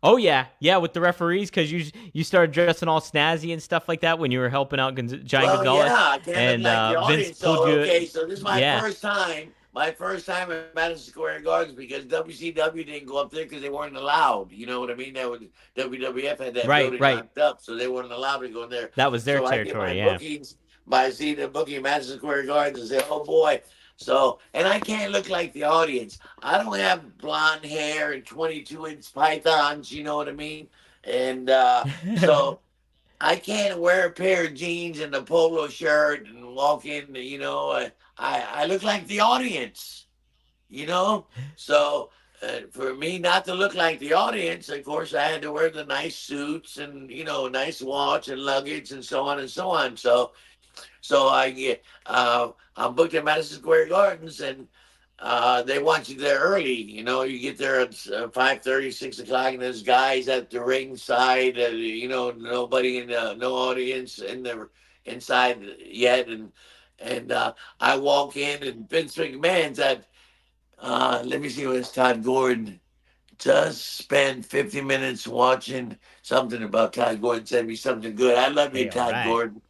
Oh yeah, yeah, with the referees because you started dressing all snazzy and stuff like that when you were helping out Giant Well, yeah, Gonzalez, I can't look and like the Vince audience. pulled So, you. okay, so this is my Yeah. first time. My first time at Madison Square Gardens because WCW didn't go up there because they weren't allowed. You know what I mean? That was WWF had that Right. building Right. locked up, so they weren't allowed to go in there. That was their So I get my territory. Yeah. bookings by seeing the booking at Madison Square Gardens and say, "Oh boy." So, and I can't look like the audience. I don't have blonde hair and 22-inch pythons. You know what I mean? And so I can't wear a pair of jeans and a polo shirt and walk in. I look like the audience. You know, so for me not to look like the audience, of course, I had to wear the nice suits and nice watch and luggage and so on and so on. So I get I'm booked at Madison Square Gardens and. They want you there early. You get there at 5:30, 6 o'clock, and there's guys at the ringside. Nobody no audience in the inside yet, and I walk in, and Vince McMahon's at. Let me see what it's Todd Gordon. Just spend 50 minutes watching something about Todd Gordon. Send me something good. I love you, Hey, all Todd right. Gordon.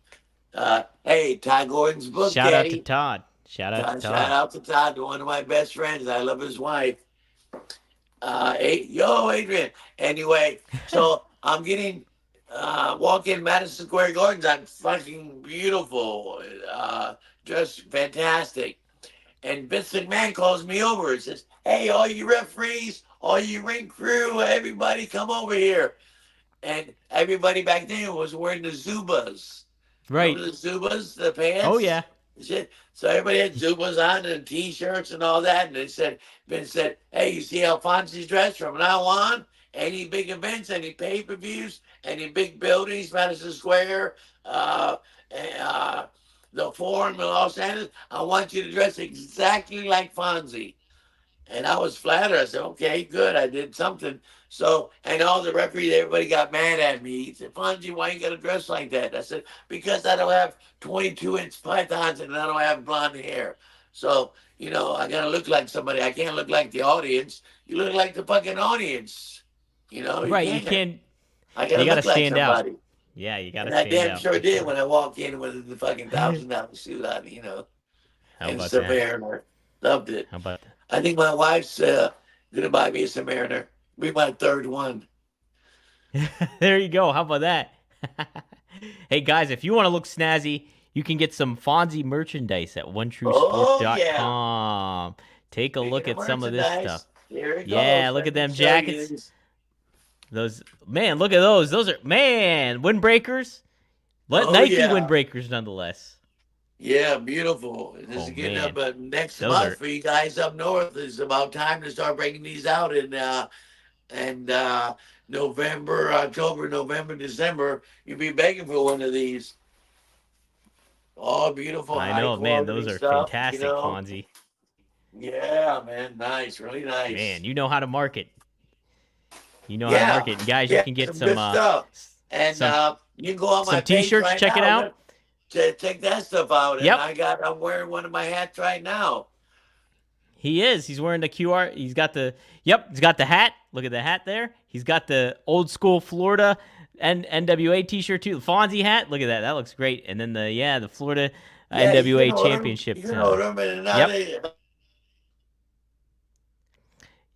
Hey, Todd Gordon's book, Shout out to Eddie. Todd. Shout out to Shout Todd. out to Todd, one of my best friends. I love his wife. Yo, Adrian. Anyway, so I'm getting walk in Madison Square Gardens. I'm fucking beautiful, just fantastic. And Vince McMahon calls me over and says, "Hey, all you referees, all you ring crew, everybody, come over here." And everybody back then was wearing the Zubas. Remember Right. the Zubas, the Oh pants? yeah. Shit. So everybody had Zubas on and T-shirts and all that. And Vince said, "Hey, you see how Fonzie's dressed from now on? Any big events, any pay-per-views, any big buildings, Madison Square, uh, uh, the Forum in Los Angeles, I want you to dress exactly like Fonzie." And I was flattered. I said, "Okay, good. I did something." So, and all the referees, everybody got mad at me. He said, "Fonzie, why you got to dress like that?" I said, "Because I don't have 22-inch pythons and I don't have blonde hair. So, I got to look like somebody. I can't look like the audience. You look like the fucking audience. You Right. You can't. can't. I got to You got to look like stand out. somebody." Yeah, you got to And I stand damn out sure for did sure. when I walked in with the fucking $1,000 suit on, How and about that? Submariner. Loved it. How about that? I think my wife's gonna buy me a Submariner. Be my third one. There you go. How about that? Hey guys, if you want to look snazzy, you can get some Fonzie merchandise at Oh yeah. OneTrueSport.com. Take a look Speaking of at some of this stuff. merchandise, here it Yeah, goes. look Let at me them show you jackets. these. Those man, look at those. Those are man windbreakers. Oh Nike yeah. windbreakers, nonetheless. Yeah, beautiful. This Oh is getting up man, next those month are for you guys up north. It's about time to start bringing these out in and November, October, November, December. You'll be begging for one of these. All beautiful, I high know, man. quality Those are stuff. fantastic, Fonzie. Yeah, man, nice, really nice. Man, you know how to market. You know how to Yeah, market, and guys, you yeah, can get some good stuff. And some you can go on my some page t-shirts. right Check it now. out. To check that stuff out. And Yep, I'm wearing one of my hats right now. he is. He's wearing the QR. He's got the yep. He's got the hat. Look at the hat there. He's got the old school Florida NWA T-shirt too. The Fonzie hat. Look at that. That looks great. And then the Florida Yeah, you can NWA order them. You Championship. can order them, and not Yep. a,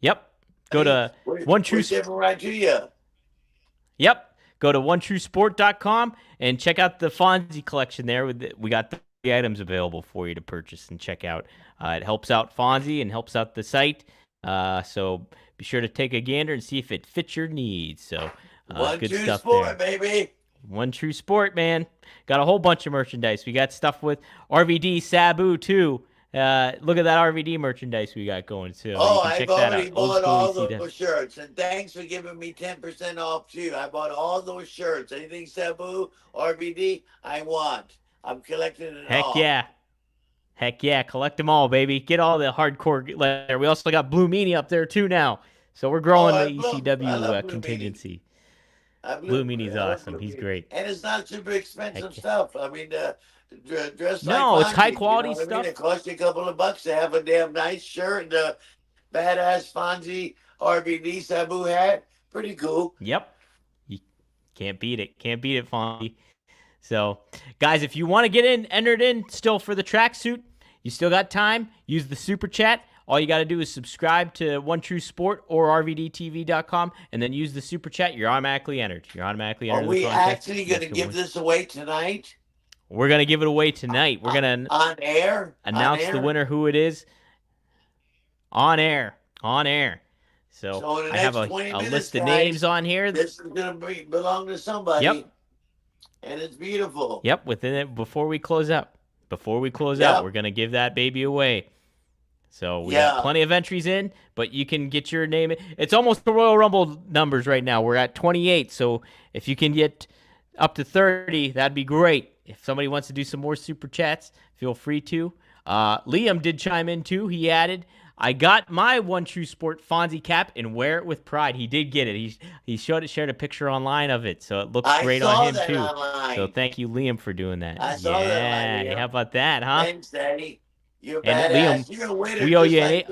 Yep. Go to one true. we ship them right to you. Yep. Go to OneTrueSport.com and check out the Fonzie collection there. We got the items available for you to purchase and check out. It helps out Fonzie and helps out the site. So be sure to take a gander and see if it fits your needs. So One good true stuff sport, there. baby. One True Sport, man. Got a whole bunch of merchandise. We got stuff with RVD Sabu too. Look at that RVD merchandise we got going too. Oh, You can I've check that already out. Old bought school all ECW. those shirts, and thanks for giving me 10% off too. I bought all those shirts. Anything Sabu, RVD, I want. I'm collecting it Heck all. yeah. Heck yeah, collect them all, baby. Get all the hardcore there. We also got Blue Meanie up there too now. So we're growing the I ECW love Blue Meanie. contingency. Blue Meanie's I love awesome. Blue He's Meanie. great. And it's not super expensive Heck yeah. stuff. I mean, dress like No, it's high Fonzie. You know quality what I mean? stuff. It costs you a couple of bucks to have a damn nice shirt and a badass Fonzie RVD Sabu hat. Pretty cool. Yep. You can't beat it. Can't beat it, Fonzie. So, guys, if you want to get entered in still for the tracksuit, you still got time. Use the super chat. All you got to do is subscribe to One True Sport or RVDTV.com and then use the super chat. You're automatically entered. You're automatically Are entered in the we contest. actually going to give this away tonight? We're going to give it away tonight. We're going to on air? announce the winner, who it is, on air. On air. So in the I have next a 20 minutes, list of guys, names on here. This is going to belong to somebody. Yep. And it's beautiful. Yep, within it before we close out. Before we close Yep. out, we're going to give that baby away. So we got plenty of entries in, but you can get your name. It's almost the Royal Rumble numbers right now. We're at 28, so if you can get up to 30, that'd be great. If somebody wants to do some more super chats, feel free to. Liam did chime in too. He added, I got my One True Sport Fonzie cap and wear it with pride. He did get it. He shared a picture online of it, so it looks great on him too. Online. So thank you, Liam, for doing that. I saw that online, Liam. How about that, huh? Thanks, Daddy. You're And badass. Liam, You're a winner. we owe you like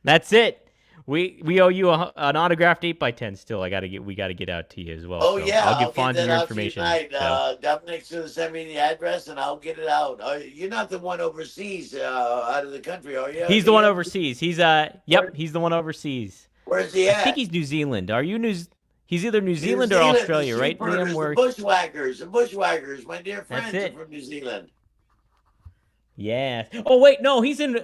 That's it. We owe you an autographed 8x10 still. We got to get out to you as well. Oh, so yeah. I'll give Fonzie your information. information. So. Dominic's going to send me the address and I'll get it out. You're not the one overseas out of the country, are you? He's the one overseas. He's he's the one overseas. Where's he at? I think he's New Zealand. Are you He's either New Zealand or Australia, right, Liam? The Bushwhackers. My dear friends are from New Zealand. Yeah. Oh wait, no, he's in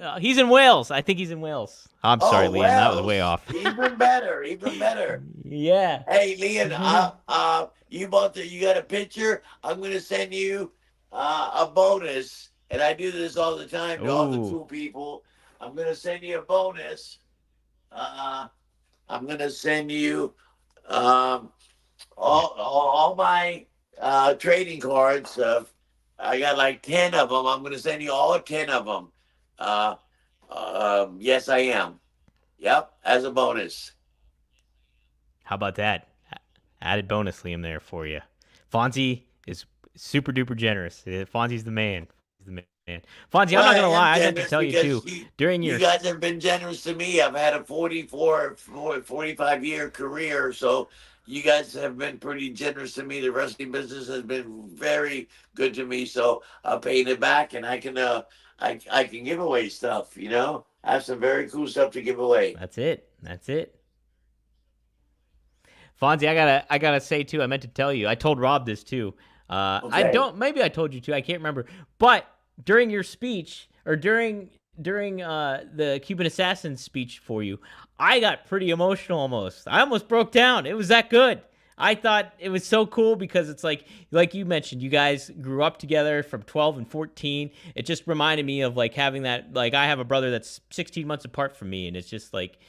Wales. I think he's in Wales. I'm sorry, Liam. That was way off. Even better. Even better. Yeah. Hey, Liam. You got a picture? I'm gonna send you a bonus, and I do this all the time to all the cool people. I'm gonna send you a bonus. I'm gonna send you all my trading cards. I got like 10 of them. I'm going to send you all 10 of them. Yes, I am. Yep, as a bonus. How about that? Added bonus, Liam, there for you. Fonzie is super duper generous. Fonzie's the man. He's the man. Fonzie, I'm not going to lie. I meant to tell you, too. You guys have been generous to me. I've had a 45-year career, so You guys have been pretty generous to me. The wrestling business has been very good to me, so I'm paying it back, and I can give away stuff. I have some very cool stuff to give away. That's it. That's it. Fonzie, I gotta say too. I meant to tell you. I told Rob this too. I Okay. don't. Maybe I told you too. I can't remember. But during your speech, or during the Cuban assassin speech for you, I got pretty emotional. Almost. I almost broke down. It was that good. I thought it was so cool because it's like you mentioned, you guys grew up together from 12 and 14. It just reminded me of like having that. Like I have a brother that's 16 months apart from me, and it's just like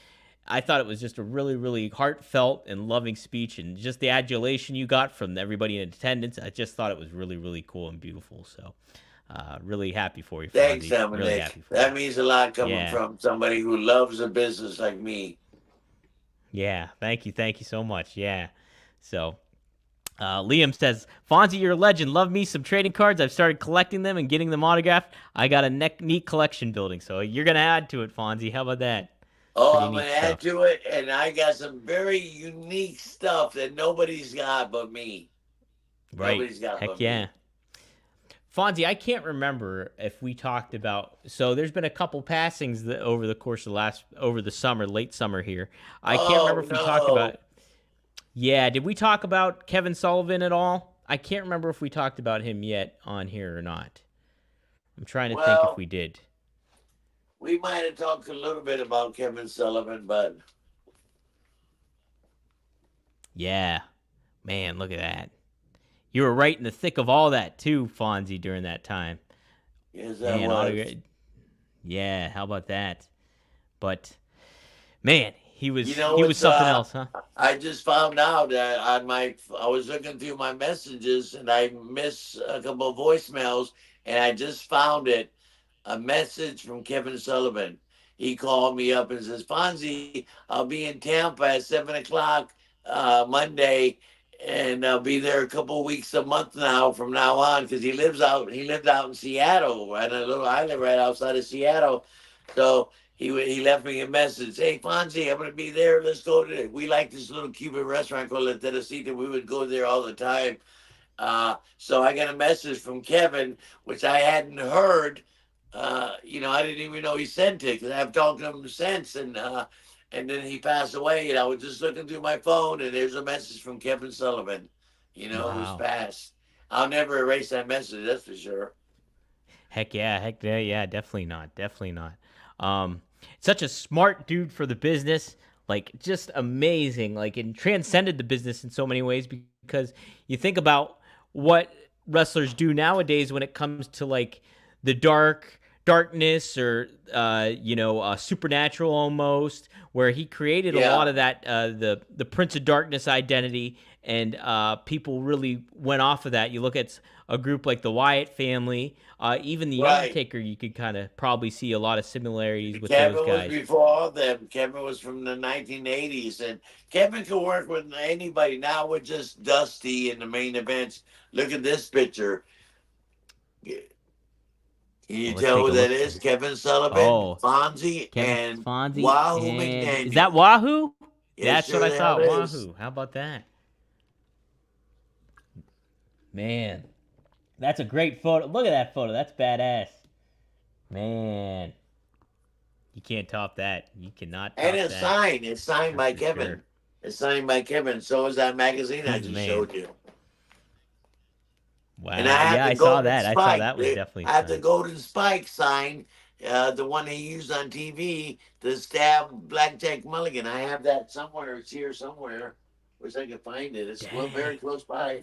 I thought it was just a really, really heartfelt and loving speech, and just the adulation you got from everybody in attendance. I just thought it was really, really cool and beautiful. So, really happy for you, Thanks, Fonzie. Really Dominic. happy for you. That means a lot coming Yeah, from somebody who loves a business like me. yeah. Thank you so much. Yeah. So, Liam says, Fonzie, you're a legend. Love me some trading cards. I've started collecting them and getting them autographed. I got a neat collection building, so you're gonna add to it, Fonzie. How about that? Oh, Pretty I'm going neat to add stuff. to it, and I got some very unique stuff that nobody's got but me. Right. Nobody's got Heck but me. yeah. Fonzie, I can't remember if we talked about. So there's been a couple passings over the course of over the summer, late summer here. I can't remember Oh, if we talked no. about. Yeah, did we talk about Kevin Sullivan at all? I can't remember if we talked about him yet on here or not. I'm trying to think if Well, we did. we might have talked a little bit about Kevin Sullivan, but Yeah, man, look at that. You were right in the thick of all that too, Fonzie, during that time. yes, I Man, was. Yeah, how about that? But man, he You was know, he was something else, huh? I just found out that I was looking through my messages and I missed a couple of voicemails, and I just found it, a message from Kevin Sullivan. He called me up and says, Fonzie, I'll be in Tampa at 7 o'clock Monday, and I'll be there a couple of weeks a month now from now on, because he lived out in Seattle, right, a little island right outside of Seattle. So he left me a message. Hey, Fonzie, I'm going to be there. Let's go to. We like this little Cuban restaurant called La Teresita. We would go there all the time. So I got a message from Kevin, which I hadn't heard. I didn't even know he sent it, because I've talked to him since, and then he passed away. And I was just looking through my phone, and there's a message from Kevin Sullivan. Who's Wow. passed. I'll never erase that message. That's for sure. Heck yeah, yeah, definitely not. Definitely not. Um Such a smart dude for the business, like just amazing, like and transcended the business in so many ways because you think about what wrestlers do nowadays when it comes to like the darkness or supernatural almost, where he created a lot Yeah. of that the Prince of Darkness identity, and people really went off of that. You look at a group like the Wyatt family, even the Right. Undertaker. You could kind of probably see a lot of similarities with those Kevin was guys. before all them. Kevin was from the 1980s, and Kevin could work with anybody. Now we're just Dusty in the main events. Look at this picture. Can you Well, let's tell take who a that look. is? Kevin Sullivan, Oh, Fonzie, Kevin and Fonzie, Wahoo and is that McDaniel. Wahoo? It That's what sure I the hell thought. is. Wahoo. How about that? Man, that's a great photo. Look at that photo. That's badass. Man, you can't top that. You cannot And top it's that. signed. It's signed That's by for sure. Kevin. It's signed by Kevin. So is that magazine I He's the just man. showed you. And I Wow. have Yeah, the I saw golden that. I saw spike. that was definitely I have the signed. golden spike sign, the one he used on TV to stab Blackjack Mulligan. I have that somewhere. It's here somewhere. Wish I could find it. It's Dang. very close by.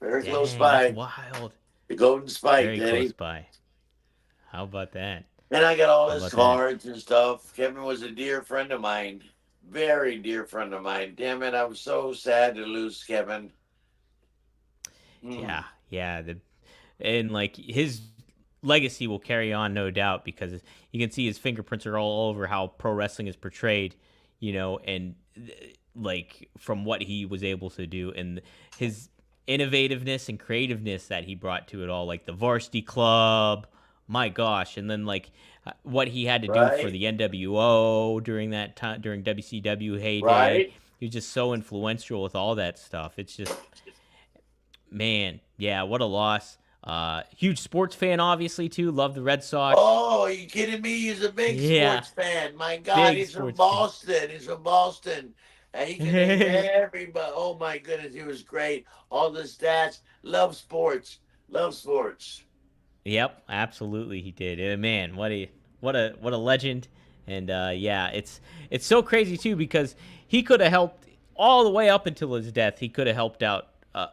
Very close Dang, that's by. wild. The golden spike, Very close Daddy. by. How about that? And I got all How his about that? cards and stuff. Kevin was a dear friend of mine. Very dear friend of mine. Damn it, I'm so sad to lose Kevin. Yeah, Mm. yeah. And like his legacy will carry on, no doubt, because you can see his fingerprints are all over how pro wrestling is portrayed, and like from what he was able to do and his innovativeness and creativeness that he brought to it all, like the Varsity Club. My gosh, and then like what he had to do for Right? the NWO during that time, during WCW heyday, Right? He was just so influential with all that stuff. It's just, man, yeah, what a loss. Huge sports fan, obviously, too. Love the Red Sox. Oh, are you kidding me? He's a big Yeah, sports fan. My God, big he's from sports fan. Boston. He's from Boston. And he can name everybody. Oh my goodness, he was great. All the stats. Love sports. Love sports. Yep, absolutely, he did. Man, what a legend. And yeah, it's so crazy too because he could have helped all the way up until his death. He could have helped out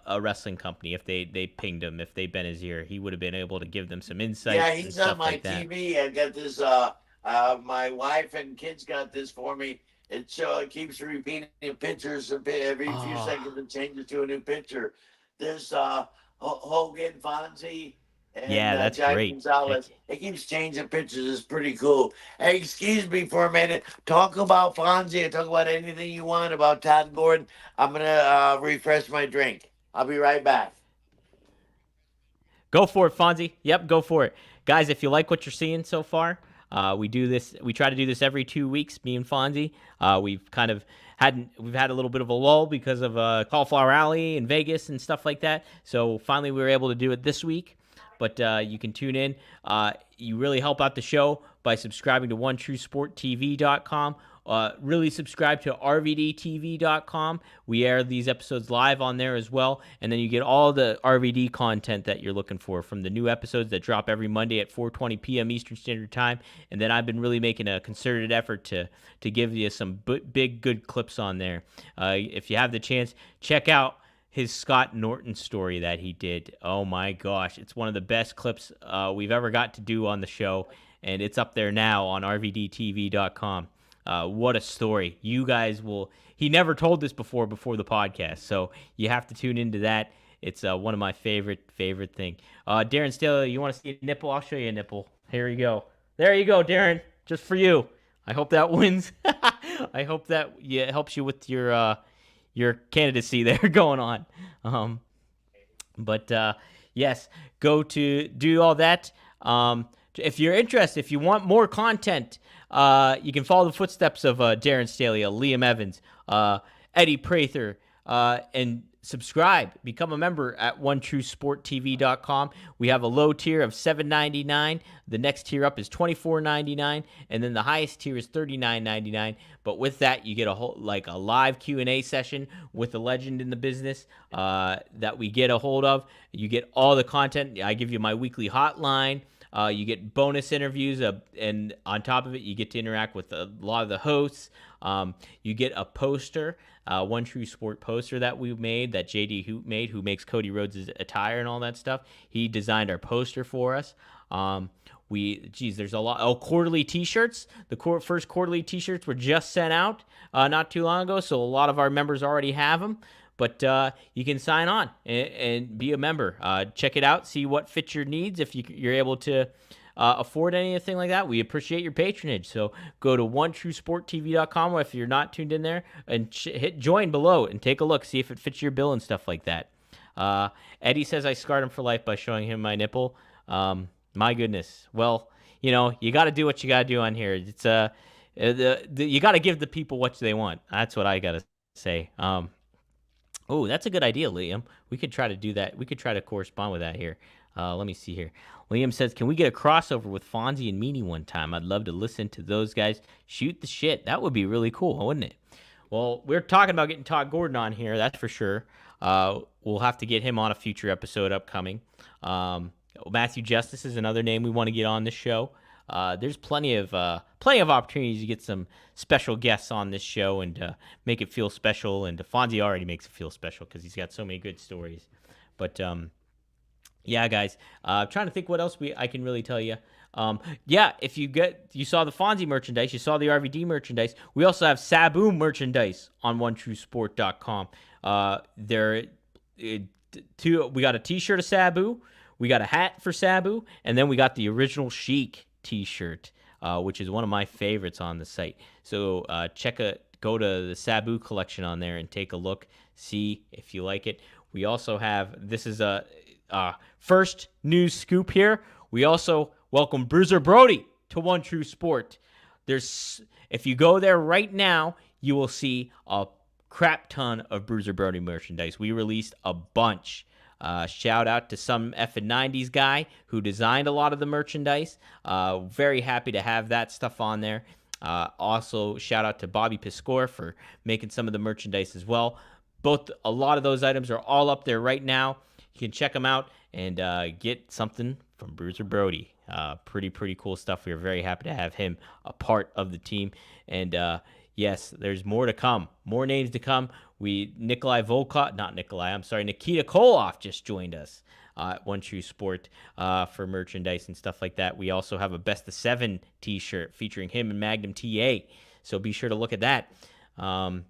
a wrestling company if they pinged him, if they bent his ear. He would have been able to give them some Yeah, insights and he's on stuff my like that. TV. I got this. My wife and kids got this for me. It keeps repeating pictures every few Oh, seconds. It changes to a new picture. There's Hogan, Fonzie, and yeah, that's Jack great. Gonzalez. It keeps changing pictures. It's pretty cool. Hey, excuse me for a minute. Talk about Fonzie. Talk about anything you want about Todd Gordon. I'm gonna refresh my drink. I'll be right back. Go for it, Fonzie. Yep, go for it. Guys, if you like what you're seeing so far, we do this. We try to do this every 2 weeks. Me and Fonzie. We've had a little bit of a lull because of Cauliflower Alley in Vegas and stuff like that. So finally, we were able to do it this week. But you can tune in. You really help out the show by subscribing to OneTrueSportTV.com. Really subscribe to RVDTV.com. We air these episodes live on there as well. And then you get all the RVD content that you're looking for from the new episodes that drop every Monday at 4:20 p.m. Eastern Standard Time. And then I've been really making a concerted effort to give you some big, good clips on there. If you have the chance, check out his Scott Norton story that he did. Oh my gosh, it's one of the best clips we've ever got to do on the show, and it's up there now on rvdtv.com. What a story. You guys will. He never told this before the podcast, so you have to tune into that. It's one of my favorite thing. Darren Staley, you want to see a nipple? I'll show you a nipple. Here you go. There you go, Darren. Just for you. I hope that wins. I hope that helps you with your candidacy there going on. But yes, go to do all that. If you're interested, if you want more content, you can follow the footsteps of Darren Staley, Liam Evans, Eddie Prather, and subscribe. Become a member at OneTrueSportTV.com. We have a low tier of $7.99. The next tier up is $24.99, and then the highest tier is $39.99. But with that, you get a live Q&A session with a legend in the business that we get a hold of. You get all the content. I give you my weekly hotline. You get bonus interviews, and on top of it, you get to interact with a lot of the hosts. You get a poster, One True Sport poster that we made, that JD Hoot made, who makes Cody Rhodes' attire and all that stuff. He designed our poster for us. There's a lot. Oh, quarterly T-shirts. The first quarterly T-shirts were just sent out not too long ago, so a lot of our members already have them. But you can sign on and be a member. Check it out. See what fits your needs. If you're able to afford anything like that, we appreciate your patronage. So go to OneTrueSportTV.com, or if you're not tuned in there, and hit join below and take a look. See if it fits your bill and stuff like that. Eddie says I scarred him for life by showing him my nipple. My goodness. Well, you got to do what you got to do on here. It's you got to give the people what they want. That's what I got to say. Oh, that's a good idea, Liam. We could try to do that. We could try to correspond with that here. Let me see here. Liam says, can we get a crossover with Fonzie and Meanie one time? I'd love to listen to those guys shoot the shit. That would be really cool, wouldn't it? Well, we're talking about getting Todd Gordon on here, that's for sure. We'll have to get him on a future episode upcoming. Matthew Justice is another name we want to get on this show. There's plenty of opportunities to get some special guests on this show and make it feel special. And Fonzie already makes it feel special because he's got so many good stories. But yeah, guys, I'm trying to think what else I can really tell you. Yeah, if you saw the Fonzie merchandise, you saw the RVD merchandise. We also have Sabu merchandise on OneTrueSport.com. We got a T-shirt of Sabu. We got a hat for Sabu, and then we got the original Chic T-shirt, which is one of my favorites on the site. So go to the Sabu collection on there and take a look, see if you like it. We also have, this is a first news scoop here. We also welcome Bruiser Brody to One True Sport. If you go there right now, you will see a crap ton of Bruiser Brody merchandise. We released a bunch. Shout out to some effing 90s guy who designed a lot of the merchandise. Very happy to have that stuff on there. Also, shout out to Bobby Piscor for making some of the merchandise as well. A lot of those items are all up there right now. You can check them out and get something from Bruiser Brody. Pretty cool stuff. We are very happy to have him a part of the team. And yes, there's more to come. More names to come. Nikita Koloff just joined us at One True Sport for merchandise and stuff like that. We also have a Best of 7 t-shirt featuring him and Magnum TA. So be sure to look at that. Oh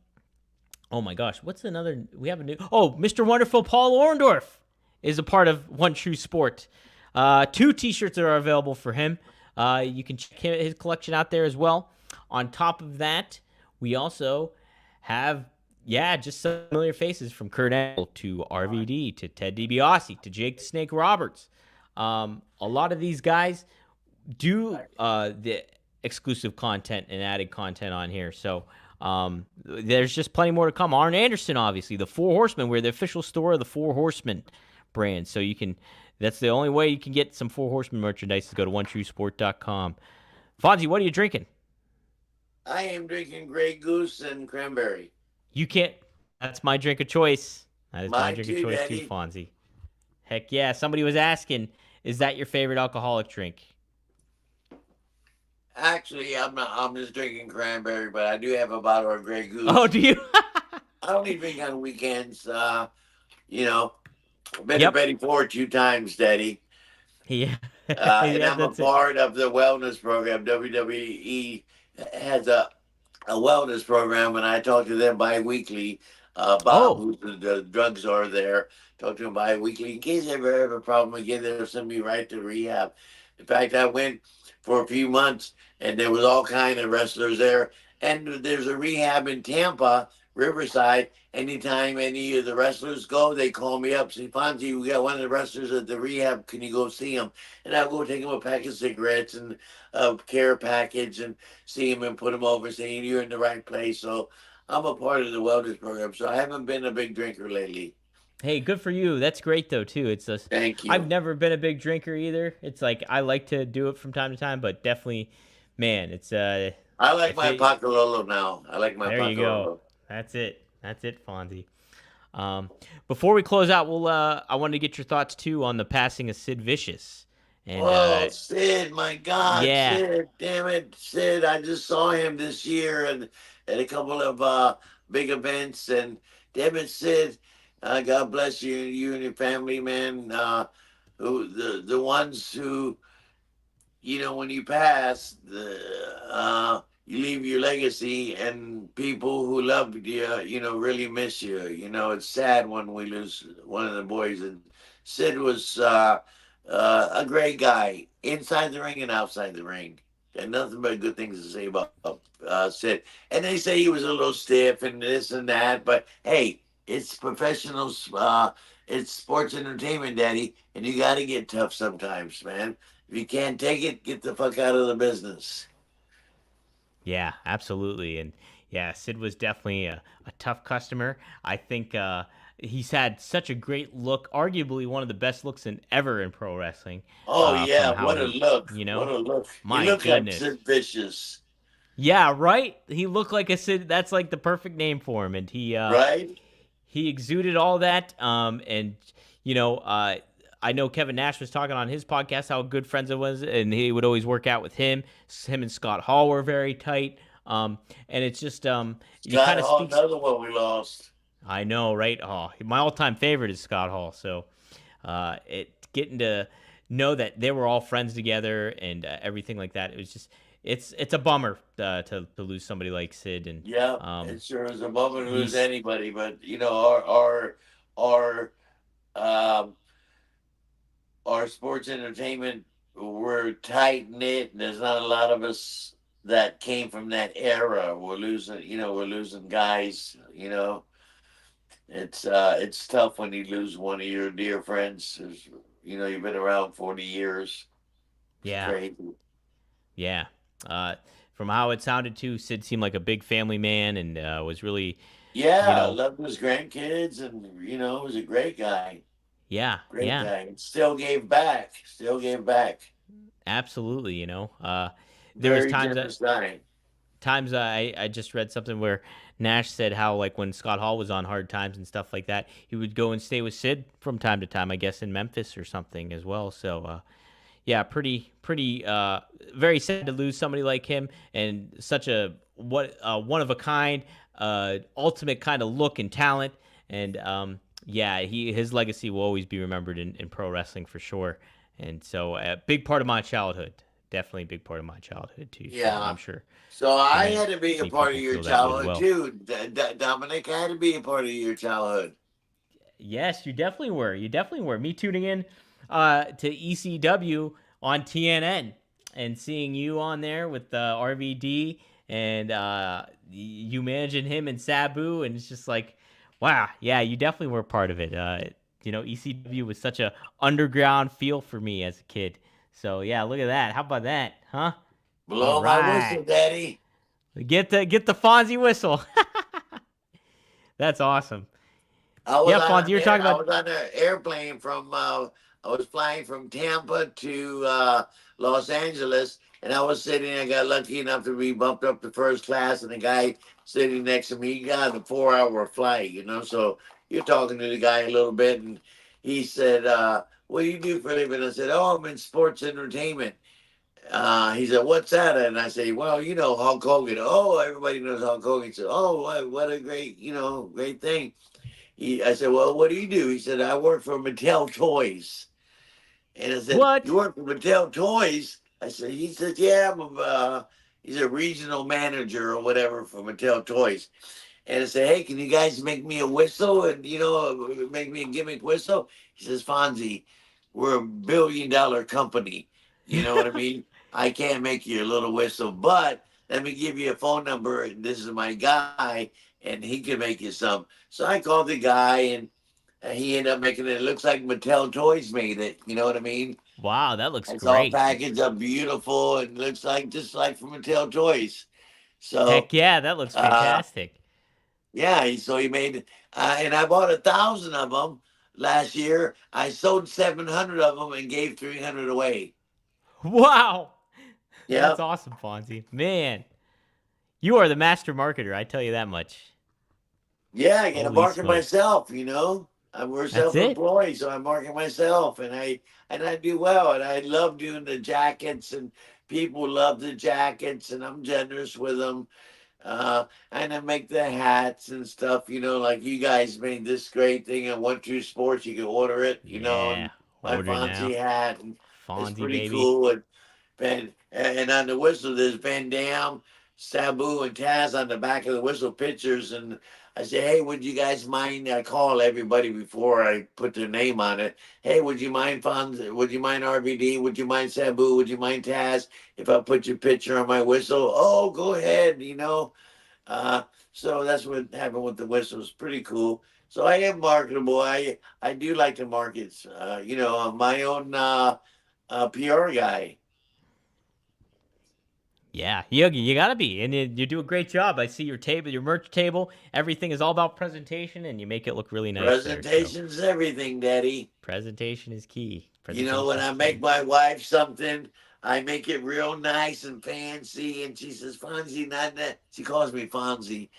my gosh, what's another? We have a new. Oh, Mr. Wonderful Paul Orndorff is a part of One True Sport. 2 t-shirts that are available for him. You can check his collection out there as well. On top of that, we also have, just some familiar faces from Kurt Angle to RVD to Ted DiBiase to Jake the Snake Roberts. A lot of these guys do the exclusive content and added content on here. So there's just plenty more to come. Arn Anderson, obviously, the Four Horsemen. We're the official store of the Four Horsemen brand. So that's the only way you can get some Four Horsemen merchandise is go to OneTrueSport.com. Fonzie, what are you drinking? I am drinking Grey Goose and cranberry. You can't. That's my drink of choice. That is my drink of choice Daddy. too, Fonzie. Heck yeah. Somebody was asking, is that your favorite alcoholic drink? Actually, I'm not. I'm just drinking cranberry, but I do have a bottle of Grey Goose. Oh, do you? I only drink on weekends. Been to Betty Ford 2 times, Daddy. Yeah. And I'm a part of the wellness program. WWE has a wellness program, and I talk to them bi-weekly. Bob, who's the drug czar there, talk to him bi-weekly. In case I ever have a problem again, they'll send me right to rehab. In fact, I went for a few months, and there was all kind of wrestlers there. And there's a rehab in Tampa, Riverside. Anytime any of the wrestlers go, they call me up. Say, Fonzie, we got one of the wrestlers at the rehab. Can you go see him? And I'll go take him a pack of cigarettes and a care package and see him and put him over, saying you're in the right place. So I'm a part of the wellness program. So I haven't been a big drinker lately. Hey, good for you. That's great though too. Thank you. I've never been a big drinker either. It's like I like to do it from time to time, but definitely, man, it's I like my Pacololo now. I like my Pacololo. There you go. That's it, Fonzie. Before we close out, I wanted to get your thoughts too on the passing of Sid Vicious. And, Sid, my God, yeah. Sid, damn it, Sid! I just saw him this year and at a couple of big events, and damn it, Sid, God bless you and your family, man. Who the ones who, when you pass, you leave your legacy, and people who loved you, really miss you. It's sad when we lose one of the boys. And Sid was a great guy, inside the ring and outside the ring. And nothing but good things to say about Sid. And they say he was a little stiff and this and that, but hey, it's professionals. It's sports entertainment, Daddy, and you got to get tough sometimes, man. If you can't take it, get the fuck out of the business. Yeah, absolutely. And yeah, Sid was definitely a tough customer. I think he's had such a great look, arguably one of the best looks ever in pro wrestling. Oh, yeah, what a look. What a look. My goodness. Like Sid Vicious. Yeah, right? He looked like a Sid. That's like the perfect name for him. And right? He exuded all that. I know Kevin Nash was talking on his podcast how good friends it was, and he would always work out with him. Him and Scott Hall were very tight. And it's just Scott Hall, another one we lost. I know, right? Oh, my all-time favorite is Scott Hall. So, getting to know that they were all friends together and everything like that, it was just it's a bummer to lose somebody like Sid. And it sure is a bummer to lose anybody. But our sports entertainment, we're tight knit, and there's not a lot of us that came from that era. We're losing guys. It's tough when you lose one of your dear friends. You've been around 40 years. Yeah. Crazy. Yeah. From how it sounded too, Sid seemed like a big family man and was really You Yeah, know, loved his grandkids, and was a great guy. yeah, Great yeah, guy. And still gave back. Still gave back. absolutely. There was Very times generous guy. I just read something where Nash said how like when Scott Hall was on Hard Times and stuff like that, he would go and stay with Sid from time to time. I guess in Memphis or something as well. So yeah, pretty very sad to lose somebody like him and such a one of a kind, ultimate kind of look and talent. And yeah, his legacy will always be remembered in pro wrestling for sure. And so a big part of my childhood, definitely a big part of my childhood too. So Yeah. I'm sure So I many had to be a many part of people your feel that way as childhood well. too, Dominic. I had to be a part of your childhood. Yes, you definitely were. You definitely were. Me tuning in to ECW on TNN and seeing you on there with RVD and you managing him and Sabu, and it's just like, wow, yeah, you definitely were part of it. ECW was such a underground feel for me as a kid. So yeah, look at that. How about that, huh? All Blow my right, whistle, Daddy. get the Fonzie whistle. That's awesome. I was Yeah, on Fonzie, an you're air. talking I about. was on an airplane from. I was flying from Tampa to Los Angeles, and I was sitting. I got lucky enough to be bumped up to first class, and the guy sitting next to me he got a 4 hour flight. So you're talking to the guy a little bit, and he said, "What do you do for a living?" I said, "Oh, I'm in sports entertainment." He said, "What's that?" And I say, "Well, Hulk Hogan." Oh, everybody knows Hulk Hogan. He said, "Oh, what a great, great thing." I said, "Well, what do you do?" He said, "I work for Mattel Toys." And I said, "You What? work for Mattel Toys?" He said, "Yeah, he's a regional manager or whatever for Mattel Toys." And I said, "Hey, can you guys make me a whistle and, make me a gimmick whistle?" He says, "Fonzie, we're $1 billion company. You know what I mean? I can't make you a little whistle, but let me give you a phone number. And this is my guy, and he can make you some." So I called the guy, and he ended up making it. It looks like Mattel Toys made it. You know what I mean? Wow, that looks It's all great. packaged up beautiful and looks like just like from Mattel Toys. So, Heck yeah, that looks uh, fantastic. yeah, so he made, and I bought 1,000 of them last year. I sold 700 of them and gave 300 away. Wow. That's Yep. awesome, Fonzie. Man, you are the master marketer, I tell you that much. Yeah, I got to Holy market smokes. myself. We're That's it? self-employed, so I market myself, and I do well, and I love doing the jackets, and people love the jackets, and I'm generous with them. And I make the hats and stuff, like you guys made this great thing at One True Sports. You can order it, Yeah. and my Order now. Fonzie hat, and it's Fonzie, pretty baby. cool. And on the whistle, there's Van Dam, Sabu, and Taz on the back of the whistle pictures. And I say, "Hey, would you guys mind?" I call everybody before I put their name on it. "Hey, would you mind Fonz? Would you mind RVD? Would you mind Sabu? Would you mind Taz if I put your picture on my whistle?" "Oh, go ahead. Uh, so that's what happened with the whistles. Pretty cool. So I am marketable. I do like to market. I'm my own PR guy. Yeah, you gotta be, and you do a great job. I see your table, your merch table. Everything is all about presentation, and you make it look really nice there. So Presentation's everything, Daddy. presentation is key. Presentation When is I make key. my wife something, I make it real nice and fancy, and she says, "Fonzie, not that." She calls me Fonzie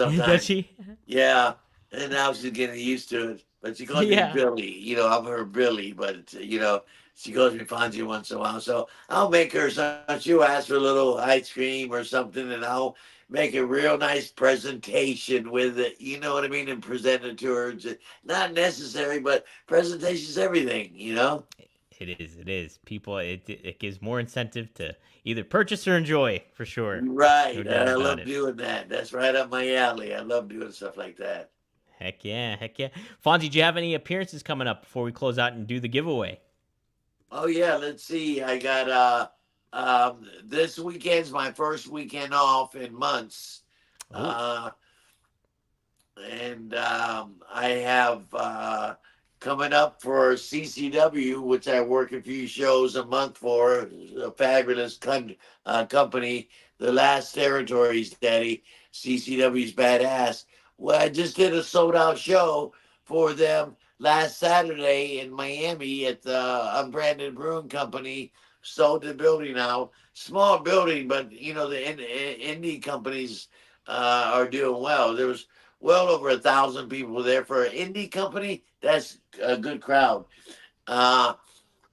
Does sometimes. she? Yeah, and now she's getting used to it. But she calls me Yeah. Billy. I'm her Billy, but she calls me Fonzie once in a while. So I'll make her some. She'll ask for a little ice cream or something, and I'll make a real nice presentation with it. You know what I mean? And present it to her. It's not necessary, but presentation's everything. It is. It is. People, it gives more incentive to either purchase or enjoy, for sure. No Right. doubt I about love it. doing that. That's right up my alley. I love doing stuff like that. Heck yeah. Heck yeah. Fonzie, do you have any appearances coming up before we close out and do the giveaway? Oh yeah, let's see. I got this weekend's my first weekend off in months. Oh, Uh and I have coming up for CCW, which I work a few shows a month for, a fabulous company. The Last Territories, Daddy. CCW's badass. Well, I just did a sold out show for them last Saturday in Miami at the Unbranded Brewing Company. Sold the building out. Small building, but the indie companies are doing well. There was well over 1,000 people there for an indie company. That's a good crowd. Uh,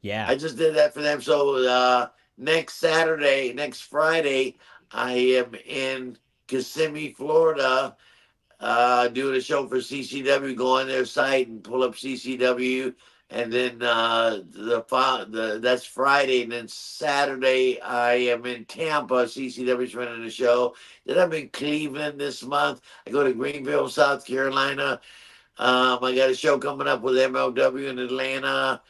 Yeah. I just did that for them. So next Saturday, next Friday, I am in Kissimmee, Florida, doing a show for CCW. Go on their site and pull up CCW, and then that's Friday, and then Saturday I am in Tampa. CCW's running a show. Then I'm in Cleveland this month. I go to Greenville, South Carolina. I got a show coming up with MLW in Atlanta.